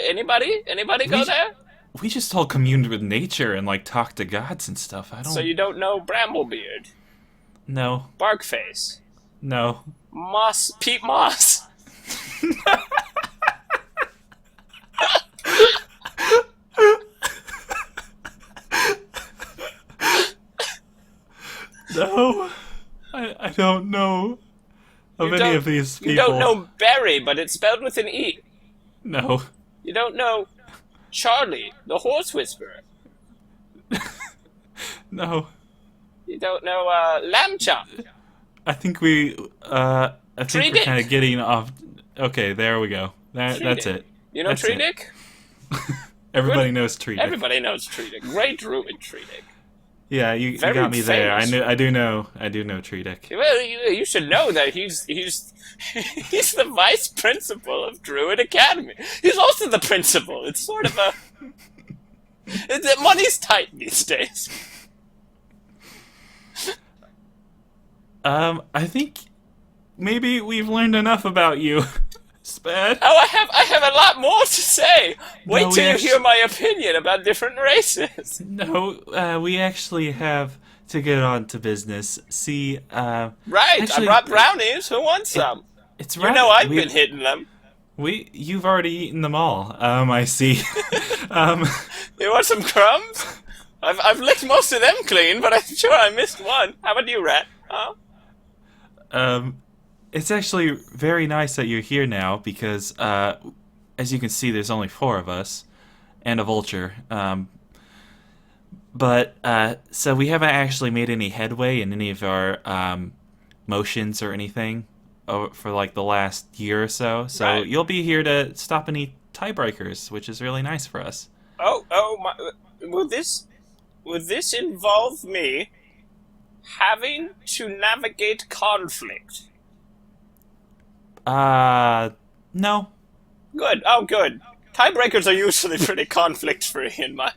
anybody? Anybody go there? We just all communed with nature and, talked to gods and stuff. I don't... So you don't know Bramblebeard? No. Barkface? No. Pete Moss? No. I don't know of any of these people. You don't know Barry, but it's spelled with an E. No. You don't know Charlie, the Horse Whisperer. No. You don't know Lamb Chop. I think we're kind of getting off. Okay, there we go. That's it. You know Treedick? Everybody knows Treedick. Everybody knows Treedick. Great druid Treedick. Yeah, you Very got me there. famous. I do know Tredek. Well, you should know that he's he's the vice principal of Druid Academy. He's also the principal. It's sort of a money's tight these days. I think maybe we've learned enough about you, Spad. Oh, I have a lot more to say. Wait No, till you hear my opinion about different races. No, we actually have to get on to business. See, Right, actually, I brought brownies. Who wants some? it's You right. know I've been hitting them. You've already eaten them all. I see. You want some crumbs? I've licked most of them clean, but I'm sure I missed one. How about you, Rat? Huh? It's actually very nice that you're here now because, as you can see, there's only 4 of us and a vulture. So we haven't actually made any headway in any of our motions or anything for like the last year or so. So Right. you'll be here to stop any tiebreakers, which is really nice for us. Oh, my, will this involve me having to navigate conflict? No. Good. Oh, good. Tiebreakers are usually pretty conflict-free in my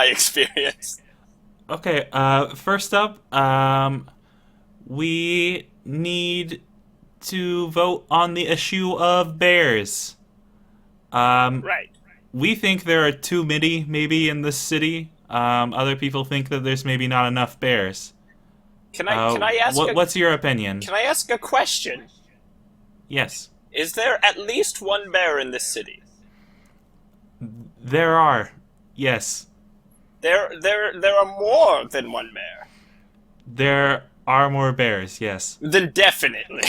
experience. Okay, first up, we need to vote on the issue of bears. Right. We think there are too many, maybe, in this city. Other people think that there's maybe not enough bears. Can I ask? What's your opinion? Can I ask a question? Yes. Is there at least one bear in this city? There are. Yes. There are more than one bear. There are more bears, yes. Then definitely.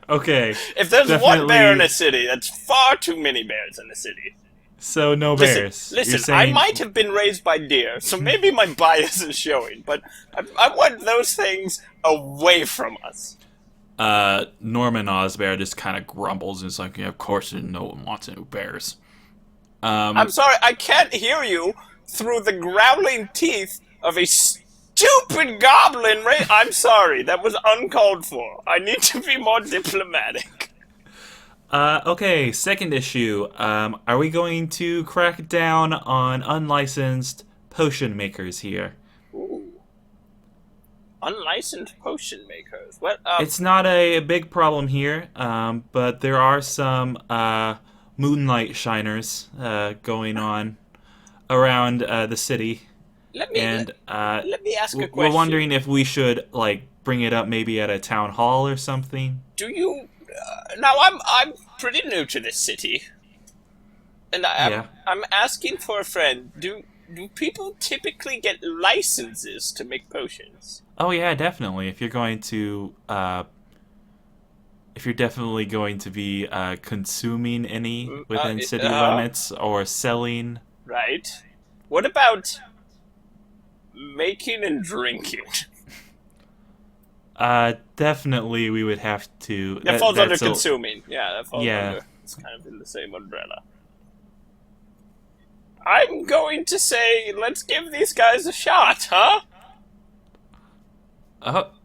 Okay. If there's one definitely. bear in a city, that's far too many bears in a city. So no bears. Listen, You're saying... I might have been raised by deer, so maybe my bias is showing, but I want those things away from us. Norman Osbear just kind of grumbles and is like, yeah, of course no one wants any bears. I'm sorry, I can't hear you through the growling teeth of a stupid goblin. I'm sorry, that was uncalled for. I need to be more diplomatic. Okay, second issue. Are we going to crack down on unlicensed potion makers here? Ooh. Unlicensed potion makers. What? It's not a big problem here, but there are some moonlight shiners going on around the city. Let me ask a question. We're wondering if we should like bring it up maybe at a town hall or something. Do you? Now I'm pretty new to this city, and I'm asking for a friend. Do people typically get licenses to make potions? Oh yeah, definitely. If you're definitely going to be consuming any within city limits or selling. Right. What about making and drinking? Definitely we would have to. That falls under consuming. Yeah, that falls under. It's kind of in the same umbrella. I'm going to say, let's give these guys a shot, huh?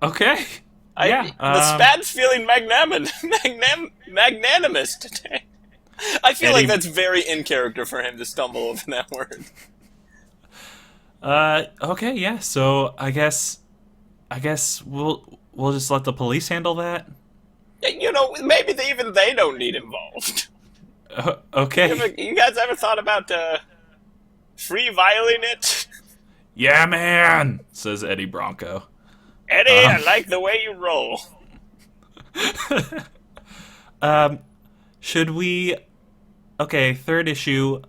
Okay. The Spad's feeling magnanimous today. I feel like that's very in character for him to stumble over that word. Okay, yeah. So I guess we'll just let the police handle that. You know, maybe even they don't need involved. Okay. You guys ever thought about free violating it? Yeah, man, says Eddie Bronco. Eddie, I like the way you roll. Should we... Okay, third issue.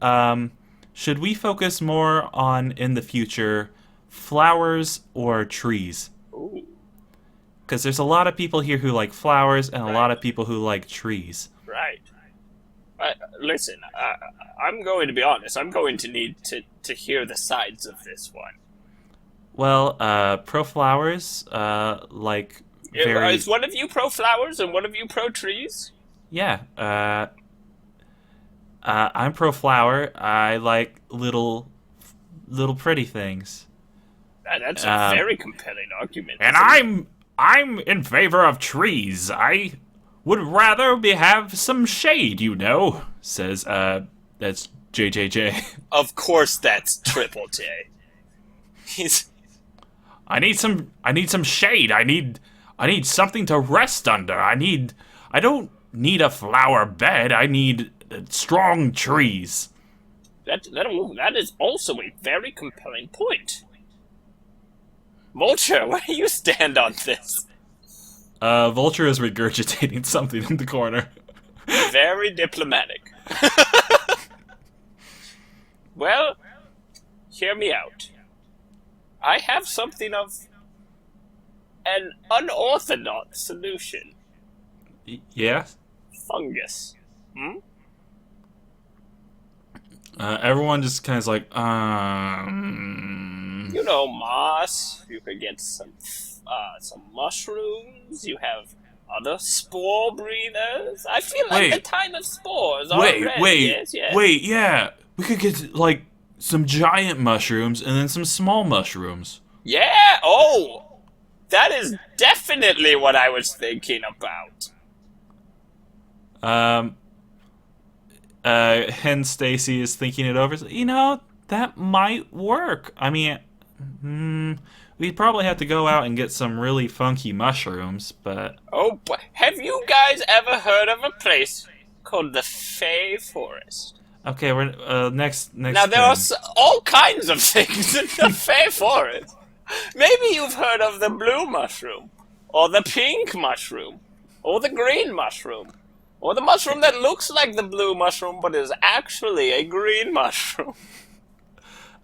Should we focus more on, in the future, flowers or trees? Ooh. Because there's a lot of people here who like flowers and a lot of people who like trees. Right. Listen, I'm going to be honest. I'm going to need to hear the sides of this one. Well, pro flowers, like very... Is one of you pro flowers and one of you pro trees? Yeah, I'm pro flower. I like little pretty things. That's a very compelling argument. And I'm in favor of trees. I would rather have some shade, says that's JJJ. Of course, that's Triple J. I need some shade. I need something to rest under. I don't need a flower bed. I need strong trees. That is also a very compelling point. Vulture, where do you stand on this? Vulture is regurgitating something in the corner. Very diplomatic. Well, hear me out. I have something of an unorthodox solution. Yeah? Fungus. Everyone just kind of is like, You know, moss. You could get some mushrooms. You have other spore breathers. I feel like the time of spores already. Yes. Wait, yeah. We could get, like, some giant mushrooms and then some small mushrooms. Yeah, that is definitely what I was thinking about. Hen Stacy is thinking it over. That might work. I mean, we'd probably have to go out and get some really funky mushrooms, but... Oh, but have you guys ever heard of a place called the Fey Forest? Okay, we're, next... Now, there are all kinds of things in the Fey Forest. Maybe you've heard of the blue mushroom, or the pink mushroom, or the green mushroom, or the mushroom that looks like the blue mushroom but is actually a green mushroom.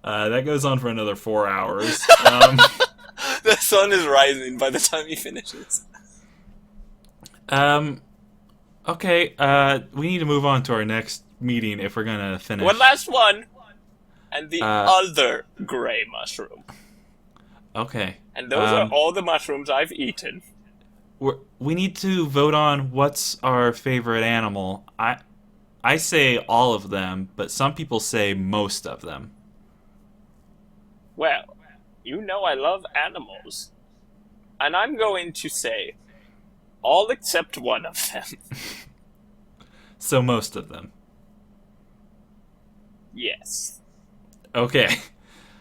That goes on for another 4 hours. The sun is rising by the time he finishes. Okay, we need to move on to our next meeting if we're gonna finish. One last one, and the other gray mushroom. Okay. And those are all the mushrooms I've eaten. We need to vote on what's our favorite animal. I say all of them, but some people say most of them. Well, you know I love animals. And I'm going to say all except one of them. So most of them. Yes. Okay.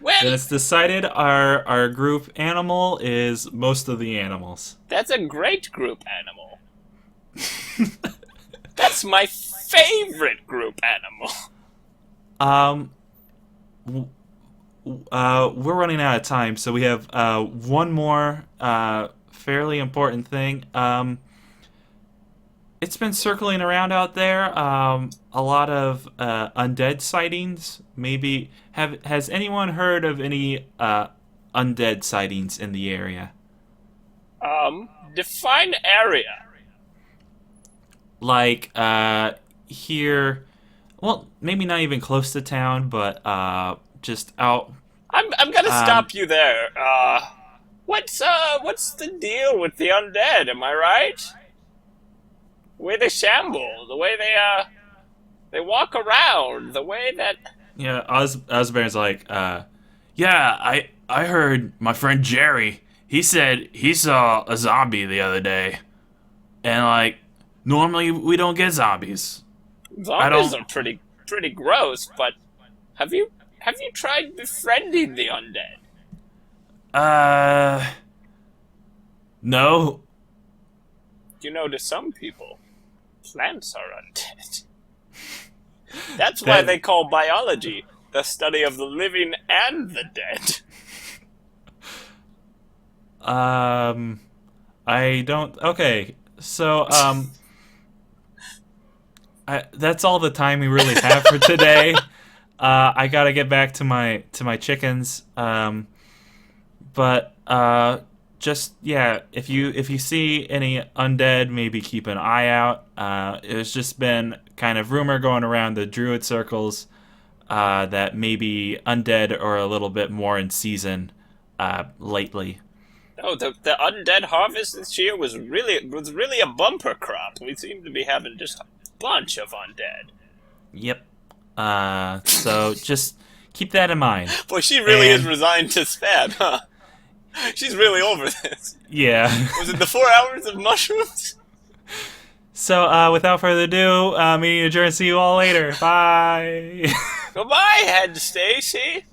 Well, then it's decided our group animal is most of the animals. That's a great group animal. That's my favorite group animal. We're running out of time, so we have one more fairly important thing. It's been circling around out there. A lot of undead sightings. Maybe has anyone heard of any undead sightings in the area? Define area. Like here, well, maybe not even close to town, but just out. I'm gonna stop you there. What's the deal with the undead? Am I right? The way they shamble, the way they walk around, the way that... Yeah, Osborne's like, yeah, I heard my friend Jerry, he said he saw a zombie the other day. And, like, normally we don't get zombies. Zombies are pretty gross, but have you tried befriending the undead? No. You know, to some people, plants are undead. That's why they call biology the study of the living and the dead. I don't... Okay, so, that's all the time we really have for today. I gotta get back to my chickens. But just, yeah, if you see any undead, maybe keep an eye out. There's just been kind of rumor going around the druid circles that maybe undead are a little bit more in season lately. Oh, the undead harvest this year was really a bumper crop. We seem to be having just a bunch of undead. Yep. So just keep that in mind. Boy, she really is resigned to Spad, huh? She's really over this. Yeah. Was it the 4 hours of mushrooms? So, without further ado, meeting adjourned. See you all later. Bye. Goodbye, Head Stacy.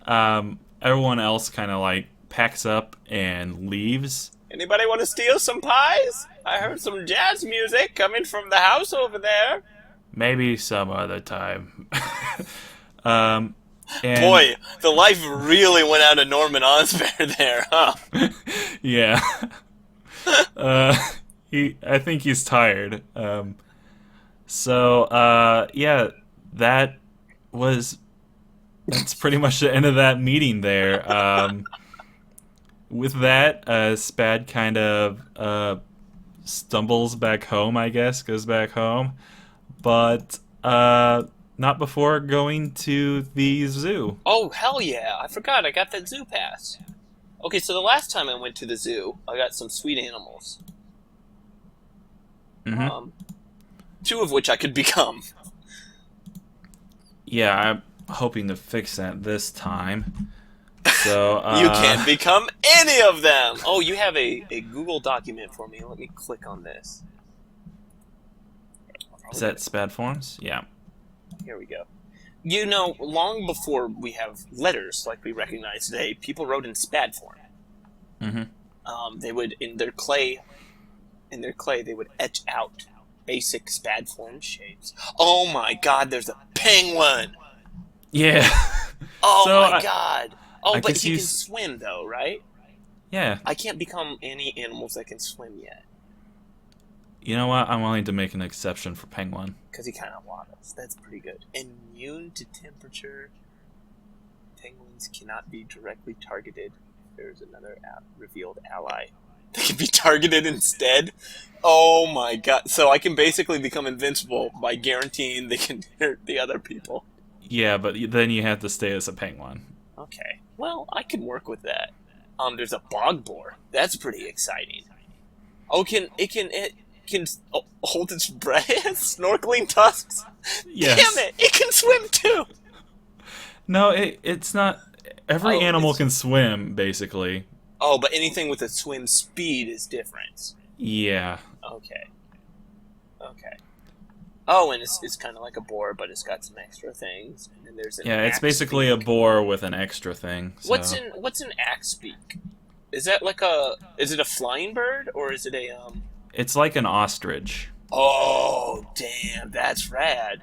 Everyone else kind of like packs up and leaves. Anybody want to steal some pies? I heard some jazz music coming from the house over there. Maybe some other time. And boy, the life really went out of Norman Osborn there, huh? Yeah. I think he's tired. Yeah, that's pretty much the end of that meeting there. With that, Spad kind of stumbles back home, I guess, goes back home. But not before going to the zoo. Oh, hell yeah. I forgot. I got that zoo pass. Okay, so the last time I went to the zoo, I got some sweet animals. Mm-hmm. 2 of which I could become. Yeah, I'm hoping to fix that this time. So you can't become any of them! Oh, you have a Google document for me. Let me click on this. Is that Spad Forms? Yeah. Here we go. You know, long before we have letters like we recognize today, people wrote in Spad form. Mm-hmm. They would, in their clay, they would etch out basic Spad form shapes. Oh my god, there's a penguin! Yeah. Oh So my god! Oh, but he you can swim though, right? Yeah. I can't become any animals that can swim yet. You know what? I'm willing to make an exception for Penguin. Because he kind of waddles. That's pretty good. Immune to temperature. Penguins cannot be directly targeted. There's another revealed ally. They can be targeted instead? Oh my god. So I can basically become invincible by guaranteeing they can hurt the other people. Yeah, but then you have to stay as a penguin. Okay. Well, I can work with that. There's a bog boar. That's pretty exciting. Oh, it can hold its breath? Snorkeling tusks? Yes. Damn it! It can swim too! No, it's not. Every animal can swim, basically. Oh, but anything with a swim speed is different. Yeah. Okay. Oh, and it's kind of like a boar, but it's got some extra things. And then there's an it's axe basically beak. a boar with an extra thing. So. What's an axe beak? Is that like is it a flying bird or is it a It's like an ostrich. Oh, damn, that's rad.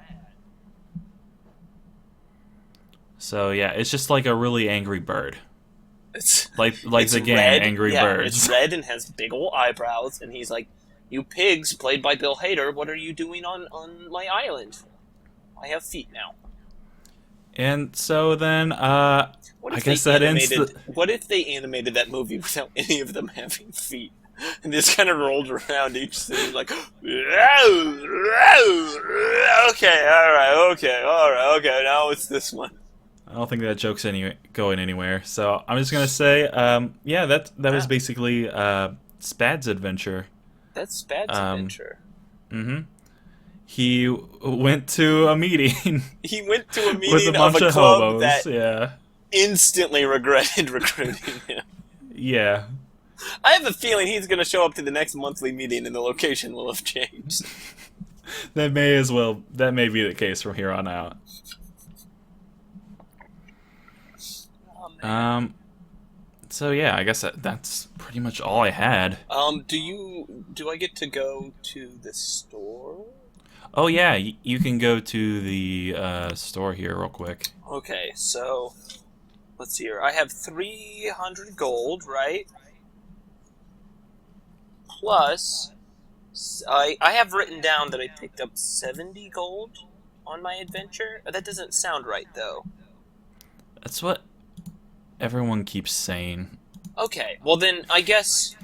So yeah, it's just like a really angry bird. It's like it's the game red. Angry Yeah, Birds. It's red and has big old eyebrows, and he's like, "You pigs, played by Bill Hader, what are you doing on my island? I have feet now." And so then, What I if guess they that ends. animated? What if they animated that movie without any of them having feet, and just kind of rolled around each scene like, okay, all right, okay, now it's this one. I don't think that joke's going anywhere. So I'm just gonna say, that was basically Spad's adventure. That's Spad's adventure. Mm-hmm. He went to a meeting. He went to a meeting with a bunch of a of club hobos. that Yeah. instantly regretted recruiting him. Yeah. I have a feeling he's going to show up to the next monthly meeting and the location will have changed. That may be the case from here on out. So yeah, I guess that's pretty much all I had. Do I get to go to the store? Oh yeah, you can go to the store here real quick. Okay, so let's see here. I have 300 gold, right? Plus, I have written down that I picked up 70 gold on my adventure. That doesn't sound right, though. That's what everyone keeps saying. Okay, well then, I guess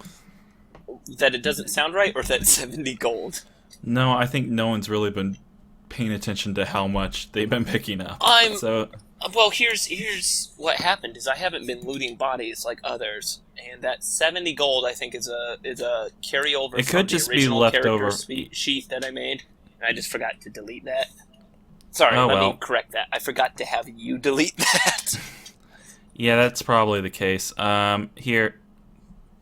that it doesn't sound right, or that 70 gold. No, I think no one's really been paying attention to how much they've been picking up. Well, here's what happened, is I haven't been looting bodies like others, and that 70 gold, I think, is a carryover It from could just the be original leftover character sheet that I made, and I just forgot to delete that. Sorry, Oh, let well. me correct that. I forgot to have you delete that. Yeah, that's probably the case. Here,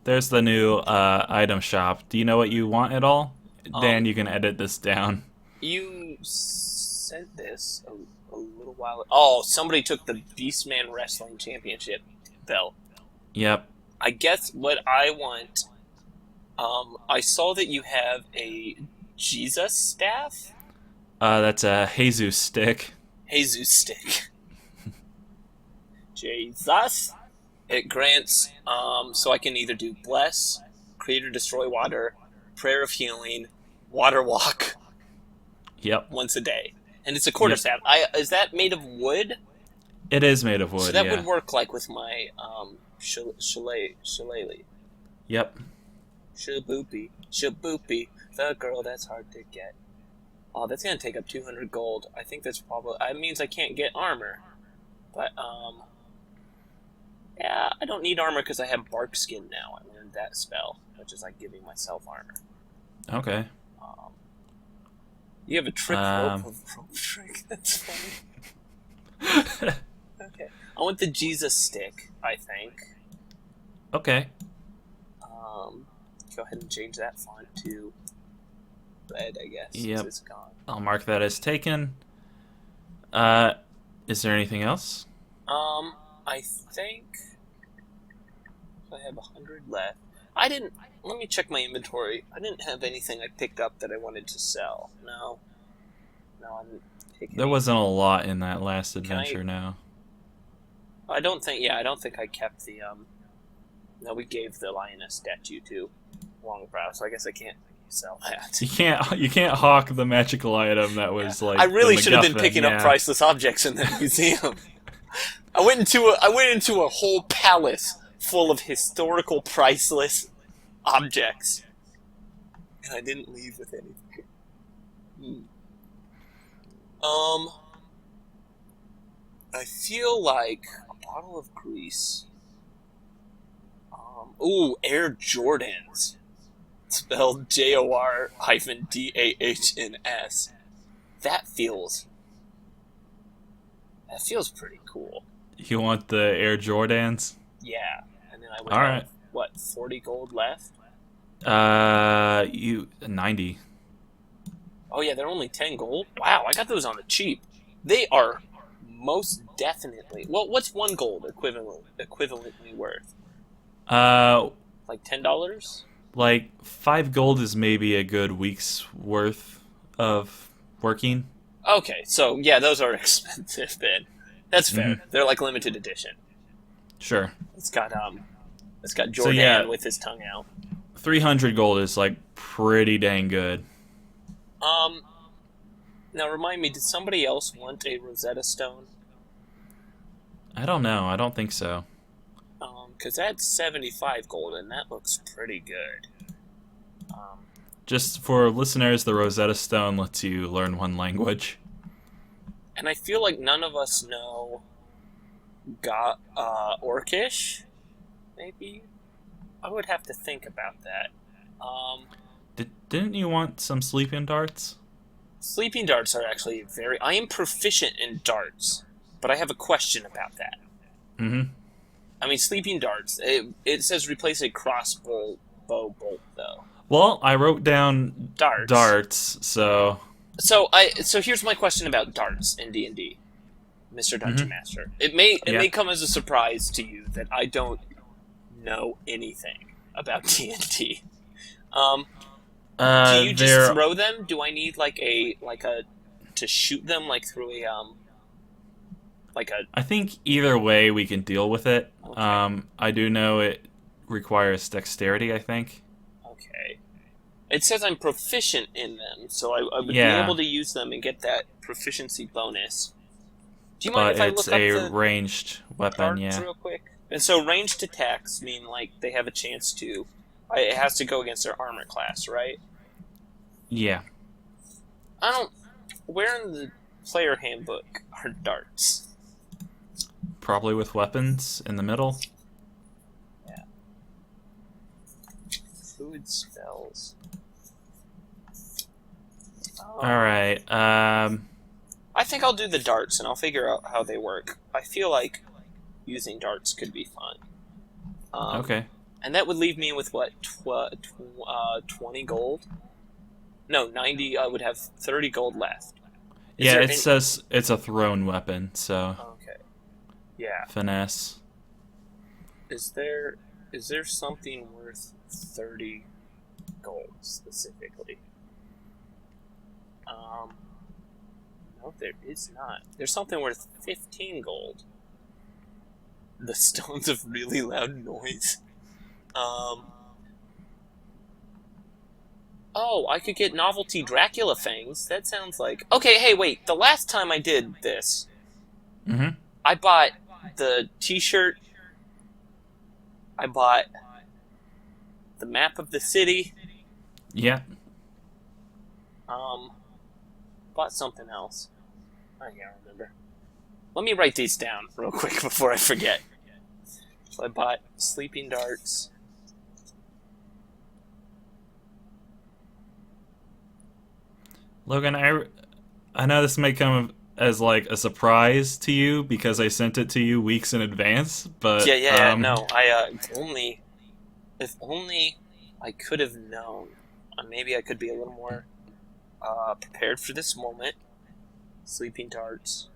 there's the new item shop. Do you know what you want at all? Dan, you can edit this down. You said this a little while ago. Oh, somebody took the Beastman Wrestling Championship belt. Yep. I guess what I want... I saw that you have a Jesus staff? That's a Jesus stick. Jesus stick. Jesus. It grants, so I can either do Bless, Create or Destroy Water, Prayer of Healing, Water Walk. Yep. Once a day. And it's a quarterstaff. Is that made of wood? It is made of wood, so that would work like with my shillelagh. Yep. Shaboopy, the girl that's hard to get. Oh, that's gonna take up 200 gold. I think that's probably... That means I can't get armor. But, yeah, I don't need armor because I have bark skin now. I learned that spell, which is like giving myself armor. Okay. You have a trick rope trick. That's funny. Okay. I want the Jesus stick, I think. Okay. Go ahead and change that font to red, I guess. Yep. It's gone. I'll mark that as taken. Is there anything else? I think I have 100 left. Let me check my inventory. I didn't have anything I picked up that I wanted to sell. No, I'm taking... There wasn't a lot in that last adventure, now. I don't think I kept the, no, we gave the lioness statue to Longbrow, so I guess I can't sell that. You can't hawk the magical item that was like... I really should have been MacGuffin, picking up priceless objects in the museum. I went into a whole palace full of historical priceless objects, and I didn't leave with anything. I feel like a bottle of grease. Air Jordans, spelled JOR-DAHNS. That feels pretty cool. You want the Air Jordans? Yeah, and then I would All have, right. what, 40 gold left? 90. Oh yeah, they're only 10 gold? Wow, I got those on the cheap. They are most definitely... Well, what's 1 gold equivalently worth? Like $10? Like 5 gold is maybe a good week's worth of working. Okay, so yeah, those are expensive then. That's fair. Mm-hmm. They're like limited edition. Sure. It's got Jordan So, yeah. with his tongue out. 300 gold is like pretty dang good. Now remind me, did somebody else want a Rosetta Stone? I don't know. I don't think so. Because that's 75 gold, and that looks pretty good. Just for listeners, the Rosetta Stone lets you learn 1 language. And I feel like none of us know Orcish, maybe? I would have to think about that. Didn't you want some sleeping darts? Sleeping darts are actually I am proficient in darts, but I have a question about that. Mm-hmm. I mean, sleeping darts, it says replace a crossbow bolt, though. Well, I wrote down darts, so... So here's my question about darts in D&D, Mr. Dungeon Master. It may come as a surprise to you that I don't know anything about D&D. Do you just throw them? Do I need to shoot them through a I think either way we can deal with it. Okay. I do know it requires dexterity, I think. Okay. It says I'm proficient in them, so I would be able to use them and get that proficiency bonus. Do you mind if I look up a ranged weapon, darts real quick? And so ranged attacks mean they have a chance to... It has to go against their armor class, right? Yeah. Where in the player handbook are darts? Probably with weapons in the middle. Yeah. Food spells. Alright, I think I'll do the darts and I'll figure out how they work. I feel like using darts could be fun. Okay. And that would leave me with, what, 20 gold? No, 90. I would have 30 gold left. It says it's a thrown weapon, so... Okay. Yeah. Finesse. Is there something worth 30 gold, specifically? No, there is not. There's something worth 15 gold. The stones of really loud noise. Oh, I could get novelty Dracula fangs. That sounds like... Okay, hey, wait. The last time I did this, I bought the t-shirt. I bought the map of the city. Yeah. Bought something else. I can't remember. Let me write these down real quick before I forget. So I bought sleeping darts. Logan, I know this may come as like a surprise to you because I sent it to you weeks in advance, but no. If only I could have known. Maybe I could be a little more prepared for this moment. Sleeping darts.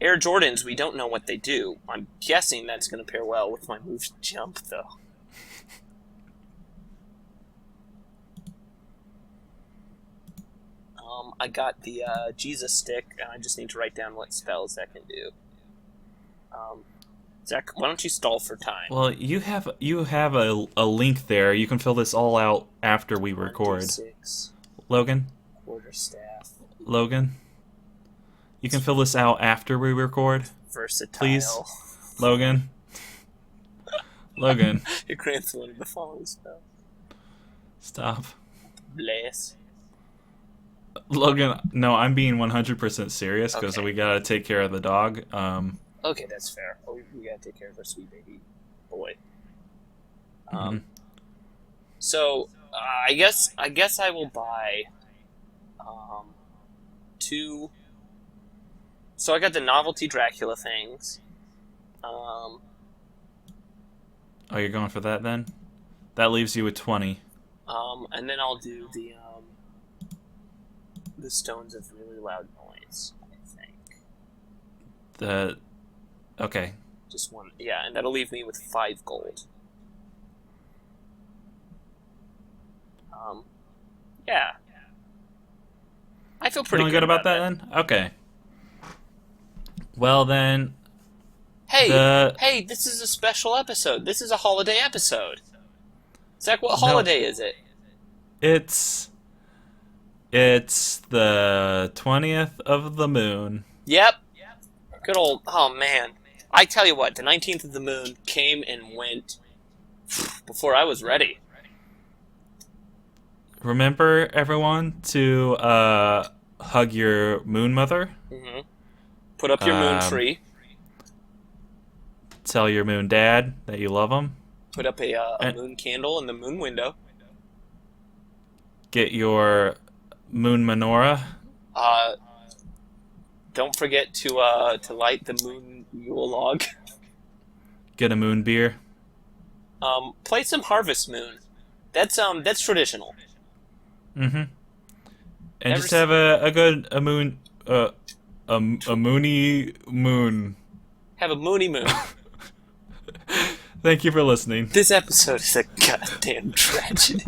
Air Jordans, we don't know what they do. I'm guessing that's going to pair well with my move jump, though. I got the Jesus stick, and I just need to write down what spells that can do. Zach, why don't you stall for time? Well, you have a link there. You can fill this all out after we record. 1d6, Logan? quarterstaff. Logan? You can fill this out after we record? Versatile. Please? Logan? Logan. It grants one of the following spells. Stop. Bless. Logan, no, I'm being 100% serious because Okay. we gotta take care of the dog. Okay, that's fair. We gotta take care of our sweet baby boy. So I guess I will buy 2. So I got the novelty Dracula things. Oh, you're going for that then? That leaves you with 20. And then I'll do the stones of really loud noise, I think. Okay. Just one, yeah, and that'll leave me with 5 gold. Yeah. I feel pretty Feeling good about that then? Okay. Well then... Hey, this is a special episode. This is a holiday episode. Zach, what holiday is it? It's the 20th of the moon. Yep. Good old... Oh, man. I tell you what, the 19th of the moon came and went before I was ready. Remember, everyone, to hug your moon mother. Mm-hmm. Put up your moon tree. Tell your moon dad that you love him. Put up a moon candle in the moon window. Get your moon menorah. Don't forget to light the moon Yule log. Get a moon beer. Play some Harvest Moon. That's traditional. Mm-hmm. And just have a moon a moony moon. Have a moony moon. Thank you for listening. This episode is a goddamn tragedy.